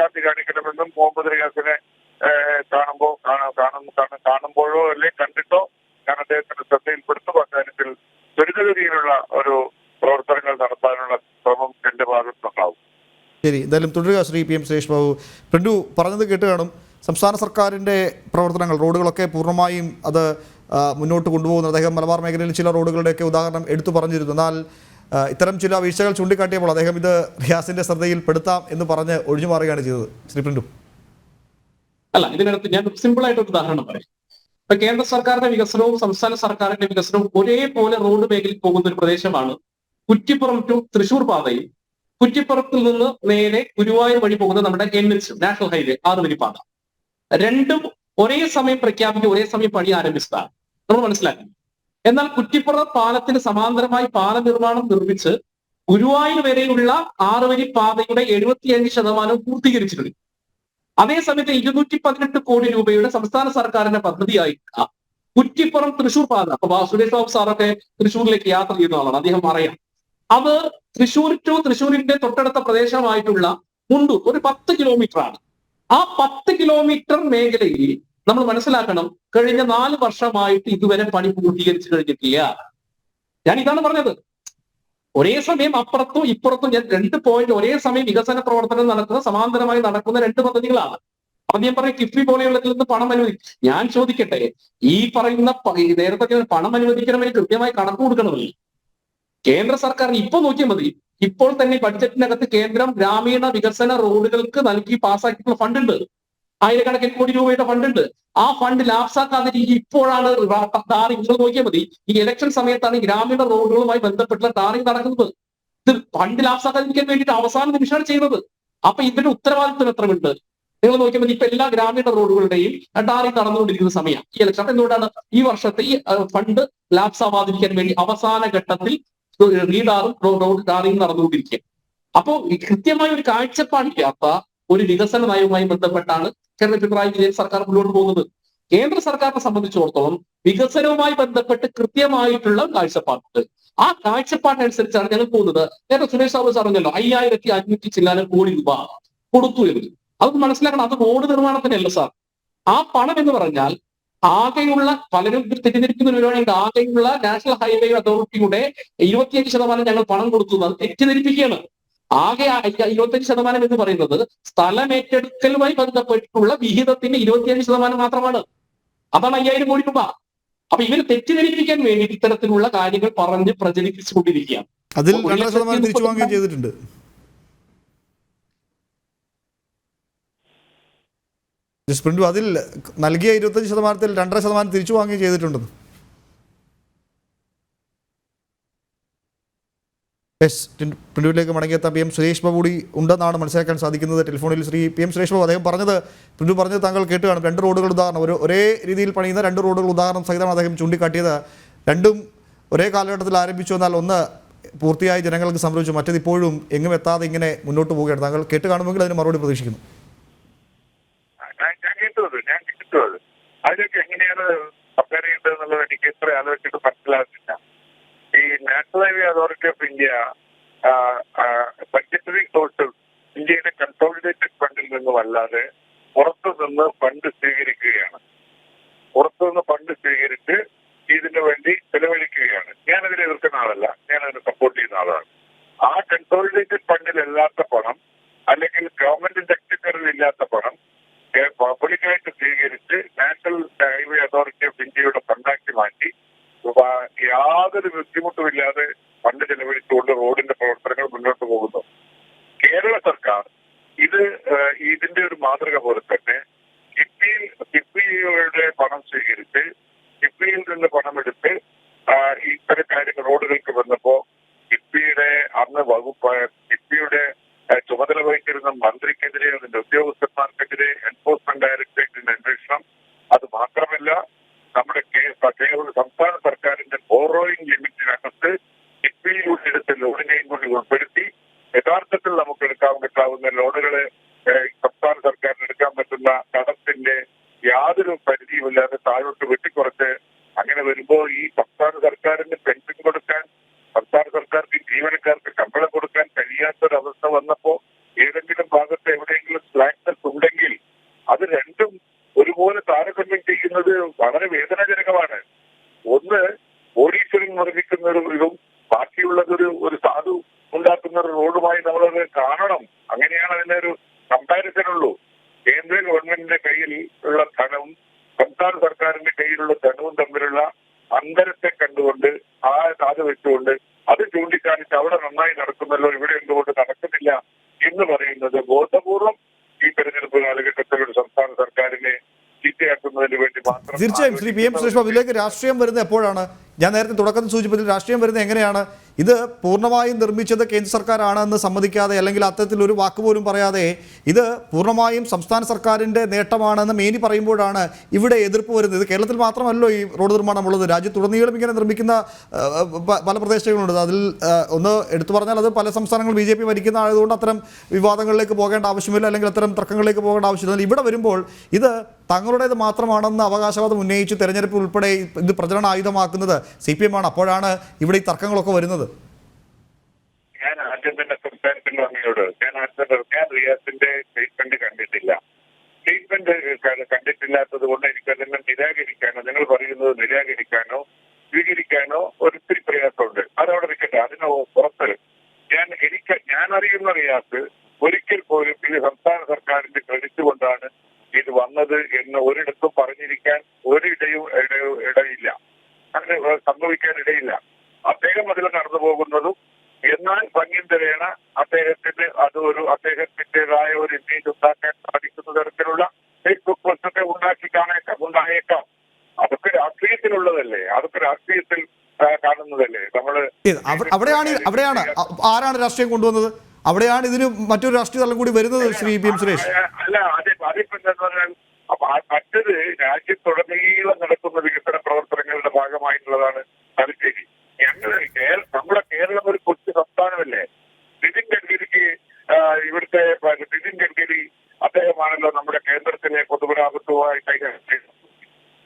പാർട്ടി കാണിക്കണമെന്നും മുഹമ്മദ് റിയാസിനെ കാണുമ്പോഴോ അല്ലെ കണ്ടിട്ടോ ഞാൻ അദ്ദേഹത്തിന്റെ ശ്രദ്ധയിൽപ്പെടുത്തും. അക്കാര്യത്തിൽ ത്വരിതഗതിയിലുള്ള ഒരു പ്രവർത്തനങ്ങൾ നടത്താനുള്ള ശ്രമം എന്റെ ഭാഗത്തുണ്ടാവും. ശരി, എന്തായാലും തുടരുക ശ്രീ PM സുരേഷ് ബാബു. പ്രിന്റു പറഞ്ഞത് കേട്ട് കാണും. സംസ്ഥാന സർക്കാരിൻ്റെ പ്രവർത്തനങ്ങൾ, റോഡുകളൊക്കെ പൂർണ്ണമായും അത് മുന്നോട്ട് കൊണ്ടുപോകുന്നത്. അദ്ദേഹം മലബാർ മേഖലയിൽ ചില റോഡുകളുടെയൊക്കെ ഉദാഹരണം എടുത്തു പറഞ്ഞിരുന്നു. എന്നാൽ ഇത്തരം ചില വീഴ്ചകൾ ചൂണ്ടിക്കാട്ടിയപ്പോൾ അദ്ദേഹം ഇത് റിയാസിന്റെ ശ്രദ്ധയിൽപ്പെടുത്താം എന്ന് പറഞ്ഞ് ഒഴിഞ്ഞു മാറുകയാണ് ചെയ്തത്. ശ്രീ പ്രിന്റു. അല്ല, ഇതിനകത്ത് ഞാൻ സിമ്പിൾ ആയിട്ട് ഒരു ഉദാഹരണം പറയാം. ഇപ്പൊ കേന്ദ്ര സർക്കാരിന്റെ വികസനവും സംസ്ഥാന സർക്കാരിന്റെ വികസനവും ഒരേപോലെ റോഡ് മേഖലയിൽ പോകുന്ന ഒരു പ്രദേശമാണ് കുറ്റിപ്പുറം ടു തൃശൂർ പാതയും കുറ്റിപ്പുറത്തിൽ നിന്ന് നേരെ ഗുരുവായൂർ വഴി പോകുന്ന നമ്മുടെ NH നാഷണൽ ഹൈവേ 6 വരി പാത. രണ്ടും ഒരേ സമയം പ്രഖ്യാപിച്ച് ഒരേ സമയം പണി ആരംഭിച്ചതാണ്, നമ്മൾ മനസ്സിലാക്കി. എന്നാൽ കുറ്റിപ്പുറം പാലത്തിന് സമാന്തരമായി പാല നിർമ്മാണം നിർമ്മിച്ച് ഗുരുവായൂർ വരെയുള്ള 6 വരി പാതയുടെ 75% പൂർത്തീകരിച്ചിട്ടുണ്ട്. അതേസമയത്ത് 218 കോടി രൂപയുടെ സംസ്ഥാന സർക്കാരിന്റെ പദ്ധതിയായിട്ടുള്ള കുറ്റിപ്പുറം തൃശൂർ പാത, അപ്പൊ സുരേഷ് ബാബു സാറൊക്കെ തൃശ്ശൂരിലേക്ക് യാത്ര ചെയ്യുന്ന ആളാണ്, അദ്ദേഹം അറിയാം. അത് തൃശ്ശൂർ ടു തൃശ്ശൂരിന്റെ തൊട്ടടുത്ത പ്രദേശമായിട്ടുള്ള മുണ്ടൂർ ഒരു 10 കിലോമീറ്റർ ആണ്. ആ 10 കിലോമീറ്റർ മേഖലയിൽ നമ്മൾ മനസ്സിലാക്കണം, കഴിഞ്ഞ 4 വർഷമായിട്ട് ഇതുവരെ പണി പൂർത്തീകരിച്ചു കഴിഞ്ഞിട്ടില്ല. ഞാൻ ഇതാണ് പറഞ്ഞത്. ഒരേ സമയം അപ്പുറത്തും ഇപ്പുറത്തും ഞാൻ 2 പോയിന്റ് ഒരേ സമയം വികസന പ്രവർത്തനം നടക്കുന്ന സമാന്തരമായി നടക്കുന്ന 2 പദ്ധതികളാണ്. അപ്പൊ ഞാൻ പറയും കിഫ്ബി പോലെയുള്ളതിൽ നിന്ന് പണം അനുവദിക്കും. ഞാൻ ചോദിക്കട്ടെ, ഈ പറയുന്ന നേരത്തെ പണം അനുവദിക്കണമെങ്കിൽ കൃത്യമായി കണക്ക് കൊടുക്കണമല്ലോ. കേന്ദ്ര സർക്കാരിന് ഇപ്പൊ നോക്കിയാൽ മതി, ഇപ്പോൾ തന്നെ ബഡ്ജറ്റിനകത്ത് കേന്ദ്രം ഗ്രാമീണ വികസന റോഡുകൾക്ക് നൽകി പാസ്സാക്കിയിട്ടുള്ള ഫണ്ട് ഉണ്ട്. 1000 കോടി രൂപയുടെ ഫണ്ട് ഉണ്ട്. ആ ഫണ്ട് ലാപ്സാക്കാതെ ഇപ്പോഴാണ് ടാറിംഗ്. നിങ്ങൾ നോക്കിയാൽ മതി, ഈ ഇലക്ഷൻ സമയത്താണ് ഈ ഗ്രാമീണ റോഡുകളുമായി ബന്ധപ്പെട്ടുള്ള ടാറിംഗ് നടക്കുന്നത്. ഇത് ഫണ്ട് ലാപ്സാക്കാതിരിക്കാൻ വേണ്ടിയിട്ട് അവസാന നിമിഷമാണ് ചെയ്യുന്നത്. അപ്പൊ ഇതിന്റെ ഉത്തരവാദിത്വം എത്രയുണ്ട് നിങ്ങൾ നോക്കിയാൽ മതി. ഇപ്പൊ എല്ലാ ഗ്രാമീണ റോഡുകളുടെയും ടാറിംഗ് നടന്നുകൊണ്ടിരിക്കുന്ന സമയം ഈ ഇലക്ഷൻ. അപ്പൊ എന്തുകൊണ്ടാണ് ഈ വർഷത്തെ ഈ ഫണ്ട് ലാപ്സാവാതിരിക്കാൻ വേണ്ടി അവസാന ഘട്ടത്തിൽ റോഡ് ടാറിംഗ് നടന്നുകൊണ്ടിരിക്കുക. അപ്പോ കൃത്യമായ ഒരു കാഴ്ചപ്പാടില്ലാത്ത ഒരു വികസന നയവുമായി ബന്ധപ്പെട്ടാണ് കേരള പിണറായി വിജയൻ സർക്കാർ മുന്നോട്ട് പോകുന്നത്. കേന്ദ്ര സർക്കാരിനെ സംബന്ധിച്ചിടത്തോളം വികസനവുമായി ബന്ധപ്പെട്ട് കൃത്യമായിട്ടുള്ള കാഴ്ചപ്പാടുണ്ട്. ആ കാഴ്ചപ്പാടിനനുസരിച്ചാണ് ഞങ്ങൾ പോകുന്നത്. നേരത്തെ സുരേഷ് ബാബു പറഞ്ഞല്ലോ 5500 ചില്ലാനം കോടി രൂപ കൊടുത്തു എന്ന്. അത് മനസ്സിലാക്കണം, അത് റോഡ് നിർമ്മാണത്തിനല്ല സാർ. ആ പണം എന്ന് പറഞ്ഞാൽ ആകെയുള്ള, പലരും തെറ്റിദ്ധരിക്കുന്ന പരിപാടിയുണ്ട്, ആകെയുള്ള നാഷണൽ ഹൈവേ അതോറിറ്റിയുടെ 25% ഞങ്ങൾ പണം കൊടുത്തു. അത് തെറ്റിദ്ധരിപ്പിക്കുകയാണ്. ആകെ 25% എന്ന് പറയുന്നത് സ്ഥലമേറ്റെടുക്കലുമായി ബന്ധപ്പെട്ടുള്ള വിഹിതത്തിന്റെ 25% മാത്രമാണ്. അതാണ് 5000 കോടി രൂപ. അപ്പൊ ഇവർ തെറ്റിദ്ധരിപ്പിക്കാൻ വേണ്ടി ഇത്തരത്തിലുള്ള കാര്യങ്ങൾ പറഞ്ഞ് പ്രചരിപ്പിച്ചുകൊണ്ടിരിക്കുകയാണ്. അതിൽ 2% തിരിച്ചു വാങ്ങുകയും ചെയ്തിട്ടുണ്ട്. പ്രിന്റു, അതിൽ നൽകിയ 25%-ൽ 2.5% തിരിച്ചു വാങ്ങുകയും ചെയ്തിട്ടുണ്ടെന്ന്. പ്രിന്റുവിലേക്ക് മടങ്ങിയെത്താൻ PM സുരേഷ് ബാബു കൂടി ഉണ്ടെന്നാണ് മനസ്സിലാക്കാൻ സാധിക്കുന്നത് ടെലിഫോണിൽ. ശ്രീ PM സുരേഷ് ബാബു, അദ്ദേഹം പറഞ്ഞത്, പ്രിന്റു പറഞ്ഞത് താങ്കൾ കേട്ട് കാണും. 2 റോഡുകൾ ഉദാഹരണം, ഒരേ രീതിയിൽ പണിയുന്ന 2 റോഡുകൾ ഉദാഹരണം സഹിതമാണ് അദ്ദേഹം ചൂണ്ടിക്കാട്ടിയത്. രണ്ടും ഒരേ കാലഘട്ടത്തിൽ ആരംഭിച്ചു, എന്നാൽ ഒന്ന് പൂർത്തിയായി ജനങ്ങൾക്ക് സംഭവിച്ചു, മറ്റേത് ഇപ്പോഴും എങ്ങും എത്താതെ ഇങ്ങനെ മുന്നോട്ട് പോവുകയാണ്. താങ്കൾ കേട്ട് കാണുമെങ്കിൽ അതിന് മറുപടി പ്രതീക്ഷിക്കുന്നു. ഞാൻ കിട്ടുന്നത് അതിലൊക്കെ എങ്ങനെയാണ് കമ്പയർ ചെയ്യേണ്ടത് എന്നുള്ളത് എനിക്ക് ഇത്ര ആലോചിച്ചിട്ട് മനസ്സിലാകുന്നില്ല. ഈ national highway authority of India budgetary sources ഇന്ത്യയുടെ കൺസോളിഡേറ്റഡ് ഫണ്ടിൽ നിന്നുമല്ലാതെ പുറത്തുനിന്ന് ഫണ്ട് സ്വീകരിക്കുകയാണ്. പുറത്തുനിന്ന് ഫണ്ട് സ്വീകരിച്ച് ഇതിനു വേണ്ടി ചെലവഴിക്കുകയാണ്. ഞാനതിനെ എതിർക്കുന്ന ആളല്ല, ഞാനതിനെ സപ്പോർട്ട് ചെയ്യുന്ന ആളാണ്. ആ കൺസോളിഡേറ്റഡ് ഫണ്ടിലല്ലാത്ത പണം, അല്ലെങ്കിൽ ഗവൺമെന്റിന്റെ സെക്ടറിൽ ഇല്ലാത്ത പണം പബ്ലിക്കായിട്ട് സ്വീകരിച്ച് നാഷണൽ ഹൈവേ അതോറിറ്റി ഓഫ് ഇന്ത്യയുടെ ഫണ്ടാക്കി മാറ്റി യാതൊരു ബുദ്ധിമുട്ടുമില്ലാതെ ഫണ്ട് ചെലവഴിച്ചുകൊണ്ട് റോഡിന്റെ പ്രവർത്തനങ്ങൾ മുന്നോട്ട് പോകുന്നു. കേരള സർക്കാർ ഇതിന്റെ ഒരു മാതൃക പോലെ തന്നെ കിഫ്ബിയുടെ പണം സ്വീകരിച്ച് കിഫ്ബിയിൽ നിന്ന് പണമെടുത്ത് ഇത്തരം കാര്യങ്ങൾ റോഡുകൾക്ക് വന്നപ്പോ കിഫ്ബിയുടെ കിഫ്ബിയുടെ ചുമതല വഹിച്ചിരുന്ന മന്ത്രിക്കെതിരെ, അതിന്റെ ഉദ്യോഗസ്ഥന്മാർക്കെതിരെ എൻഫോഴ്സ്മെന്റ് ഡയറക്ടറേറ്റിന്റെ അന്വേഷണം. അത് മാത്രമല്ല, നമ്മുടെ സംസ്ഥാന സർക്കാരിന്റെ ബോറോയിങ് ലിമിറ്റിനകത്ത് കിഫ്ബിയിലൂടെ എടുത്ത ലോണിനെയും കൂടി ഉൾപ്പെടുത്തി യഥാർത്ഥത്തിൽ നമുക്ക് എടുക്കാൻ പറ്റാവുന്ന ലോണുകളെ സംസ്ഥാന സർക്കാരിന് എടുക്കാൻ പറ്റുന്ന കടത്തിന്റെ യാതൊരു പരിധിയുമില്ലാതെ താഴോട്ട് വെട്ടിക്കുറച്ച്, അങ്ങനെ വരുമ്പോൾ ഈ സംസ്ഥാന സർക്കാരിന് പെൻഷൻ കൊടുക്കാൻ, സംസ്ഥാന സർക്കാർക്ക് ജീവനക്കാർക്ക് ശമ്പളം കൊടുക്കാൻ കഴിയാത്തൊരവസ്ഥ വന്നപ്പോ ഏതെങ്കിലും ഭാഗത്ത് എവിടെയെങ്കിലും സ്ലാക്ക് രംഗത്തുണ്ടെങ്കിൽ അത് രണ്ടും ഒരുപോലെ താരതമ്യം ചെയ്യുന്നത് വളരെ വേദനാജനകമാണ്. ഒന്ന് കോടീശ്വരൻ നിർമ്മിക്കുന്ന ഒരു ഇതും ബാക്കിയുള്ളതൊരു സാധു ഉണ്ടാക്കുന്ന ഒരു റോഡുമായി നമ്മളത് കാണണം. അങ്ങനെയാണ് അതിനൊരു കമ്പാരിസൺ ഉള്ളൂ. കേന്ദ്ര ഗവൺമെന്റിന്റെ കയ്യിൽ ഉള്ള ധനവും സംസ്ഥാന സർക്കാരിന്റെ കയ്യിലുള്ള ധനവും തമ്മിലുള്ള അന്തരത്തെ കണ്ടുകൊണ്ട് അത് വെച്ചുകൊണ്ട് അത് ചൂണ്ടിക്കാണിച്ച് അവിടെ നന്നായി നടക്കുന്നല്ലോ, ഇവിടെ എന്തുകൊണ്ട് നടക്കുന്നില്ല എന്ന് പറയുന്നത് ബോധപൂർവം ഈ തെരഞ്ഞെടുപ്പ് കാലഘട്ടത്തിൽ ഒരു സംസ്ഥാന സർക്കാരിനെ ചീത്തയാക്കുന്നതിന് വേണ്ടി മാത്രം. തീർച്ചയായും ശ്രീ പി എം സുരേഷ് ബാബു, ഇതിലേക്ക് രാഷ്ട്രീയം വരുന്നത് എപ്പോഴാണ്? ഞാൻ നേരത്തെ തുടക്കത്തിൽ സൂചിപ്പിച്ചത് രാഷ്ട്രീയം വരുന്നത് എങ്ങനെയാണ്? ഇത് പൂർണ്ണമായും നിർമ്മിച്ചത് കേന്ദ്ര സർക്കാരാണെന്ന് സമ്മതിക്കാതെ, അല്ലെങ്കിൽ അത്തരത്തിൽ ഒരു വാക്ക് പോലും പറയാതെ ഇത് പൂർണ്ണമായും സംസ്ഥാന സർക്കാരിൻ്റെ നേട്ടമാണെന്ന് മേനി പറയുമ്പോഴാണ് ഇവിടെ എതിർപ്പ് വരുന്നത്. ഇത് കേരളത്തിൽ മാത്രമല്ലോ ഈ റോഡ് നിർമ്മാണം ഉള്ളത്, രാജ്യത്തുടനീളം ഇങ്ങനെ നിർമ്മിക്കുന്ന പല പ്രദേശങ്ങളുണ്ട്. അതിൽ ഒന്ന് എടുത്തു പറഞ്ഞാൽ അത് പല സംസ്ഥാനങ്ങൾ BJP ഭരിക്കുന്ന ആയതുകൊണ്ട് അത്തരം വിവാദങ്ങളിലേക്ക് പോകേണ്ട ആവശ്യമില്ല, അല്ലെങ്കിൽ അത്തരം തർക്കങ്ങളിലേക്ക് പോകേണ്ട ആവശ്യമില്ല. ഇവിടെ വരുമ്പോൾ ഇത് തങ്ങളുടേത് മാത്രമാണെന്ന് അവകാശവാദം ഉന്നയിച്ച് തെരഞ്ഞെടുപ്പ് ഉൾപ്പെടെ ഇത് പ്രചരണ ആയുധമാക്കുന്നത് CPM ആണ്. അപ്പോഴാണ് ഇവിടെ ഈ തർക്കങ്ങളൊക്കെ വരുന്നത്. ഞാൻ ആദ്യം തന്നെ സംസാരിക്കുന്ന അങ്ങയോട് ഞാൻ റിയാസിന്റെ സ്റ്റേറ്റ്മെന്റ് കണ്ടിട്ടില്ല. സ്റ്റേറ്റ്മെന്റ് കണ്ടിട്ടില്ലാത്തത് കൊണ്ട് എനിക്കതെല്ലാം നിരാകരിക്കാനോ, നിങ്ങൾ പറയുന്നത് നിരാകരിക്കാനോ സ്വീകരിക്കാനോ ഒരിത്തിരി പ്രയാസമുണ്ട്. അതവിടെ നിൽക്കട്ടെ. അതിന് പുറത്ത് ഞാൻ അറിയുന്ന റിയാസ് ഒരിക്കൽ പോലും ഇത് സംസ്ഥാന സർക്കാരിന്റെ ക്രെഡിറ്റ് കൊണ്ടാണ് ഇത് വന്നത് എന്ന് ഒരിടത്തും പറഞ്ഞിരിക്കാൻ ഇടയില്ല. അങ്ങനെ സംഭവിക്കാൻ ഇടയില്ല. അദ്ദേഹം അതിൽ നടന്നു പോകുന്നതും എന്നാൽ ഭംഗ്യന്തരേണ അദ്ദേഹത്തിന് അദ്ദേഹത്തിൻ്റെതായ ഒരു ഇമേജ് ഉണ്ടാക്കാൻ സാധിക്കുന്ന തരത്തിലുള്ള ഫേസ്ബുക്ക് പോസ്റ്റൊക്കെ ഉണ്ടായേക്കാം. അതൊക്കെ രാഷ്ട്രീയത്തിലുള്ളതല്ലേ, അതൊക്കെ രാഷ്ട്രീയത്തിൽ കാണുന്നതല്ലേ. നമ്മള് അവിടെയാണ് ആരാണ് രാഷ്ട്രീയം കൊണ്ടുവന്നത്? അവിടെയാണ് ഇതിന് മറ്റൊരു രാഷ്ട്രീയ തലം കൂടി വരുന്നത് ശ്രീ പി എം സുരേഷ്. അല്ല, അതിപ്പോ എന്താന്ന് പറഞ്ഞാൽ മറ്റത് രാജ്യത്തുടനീളം നടക്കുന്ന വികസന പ്രവർത്തനങ്ങളുടെ ഭാഗമായിട്ടുള്ളതാണ്. അത് ശരി. നമ്മുടെ കേരളം ഒരു കൊച്ചു സംസ്ഥാനമല്ലേ. നിതിൻ ഗഡ്കരിക്ക് ഇവിടുത്തെ നിതിൻ ഗഡ്കരി അദ്ദേഹമാണല്ലോ നമ്മുടെ കേന്ദ്രത്തിലെ പൊതുമരാമത്തുമായി കൈകാര്യം ചെയ്യുന്നത്.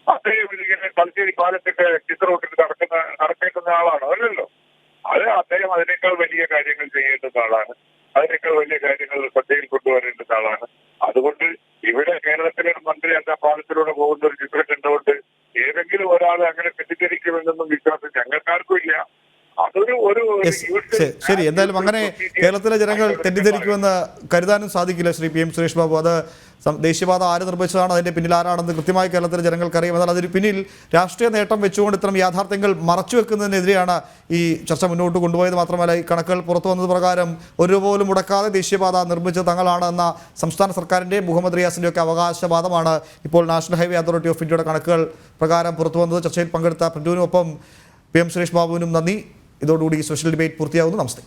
അദ്ദേഹം ഇങ്ങനെ തലശ്ശേരി പാലത്തിന്റെ ചിത്രമിട്ടിട്ട് നടക്കേണ്ടുന്ന ആളാണോ? അല്ലല്ലോ. അദ്ദേഹം അതിനേക്കാൾ വലിയ കാര്യങ്ങൾ ചെയ്യേണ്ടുന്ന ആളാണ്. അതിനേക്കാൾ വലിയ കാര്യങ്ങൾ ശ്രദ്ധയിൽ കൊണ്ടുവരേണ്ടുന്ന ആളാണ്. അതുകൊണ്ട് ഇവിടെ കേരളത്തിലെ ഒരു മന്ത്രി ആ പാലത്തിലൂടെ പോകുന്ന ഒരു ചിത്രം കണ്ടുകൊണ്ട് ഏതെങ്കിലും ഒരാൾ അങ്ങനെ തെറ്റിദ്ധരിക്കുമെന്നൊന്നും വിശ്വാസം ഞങ്ങൾക്കാർക്കും ഇല്ല. ശരി, എന്തായാലും അങ്ങനെ കേരളത്തിലെ ജനങ്ങൾ തെറ്റിദ്ധരിക്കുമെന്ന് കരുതാനും സാധിക്കില്ല ശ്രീ പി എം സുരേഷ് ബാബു. അത് ദേശീയപാത ആര് നിർമ്മിച്ചതാണ്, അതിന്റെ പിന്നിൽ ആരാണെന്ന് കൃത്യമായി കേരളത്തിലെ ജനങ്ങൾക്കറിയാം. എന്നാൽ അതിന് പിന്നിൽ രാഷ്ട്രീയ നേട്ടം വെച്ചുകൊണ്ട് ഇത്തരം യാഥാർത്ഥ്യങ്ങൾ മറച്ചുവെക്കുന്നതിനെതിരെയാണ് ഈ ചർച്ച മുന്നോട്ട് കൊണ്ടുപോയത്. മാത്രമല്ല, ഈ കണക്കുകൾ പുറത്തു വന്നത് പ്രകാരം ഒരു രൂപ പോലും മുടക്കാതെ ദേശീയപാത നിർമ്മിച്ചത് തങ്ങളാണ് എന്ന സംസ്ഥാന സർക്കാരിൻ്റെ മുഹമ്മദ് റിയാസിൻ്റെ ഒക്കെ അവകാശവാദമാണ് ഇപ്പോൾ നാഷണൽ ഹൈവേ അതോറിറ്റി ഓഫ് ഇന്ത്യയുടെ കണക്കുകൾ പ്രകാരം പുറത്തു വന്നത്. ചർച്ചയിൽ പങ്കെടുത്ത പ്രിന്റുവിനൊപ്പം പി എം സുരേഷ് ബാബുവിനും നന്ദി. ഇതോടുകൂടി സ്പെഷ്യൽ ഡിബേറ്റ് പൂർത്തിയാകുന്നു. നമസ്തേ.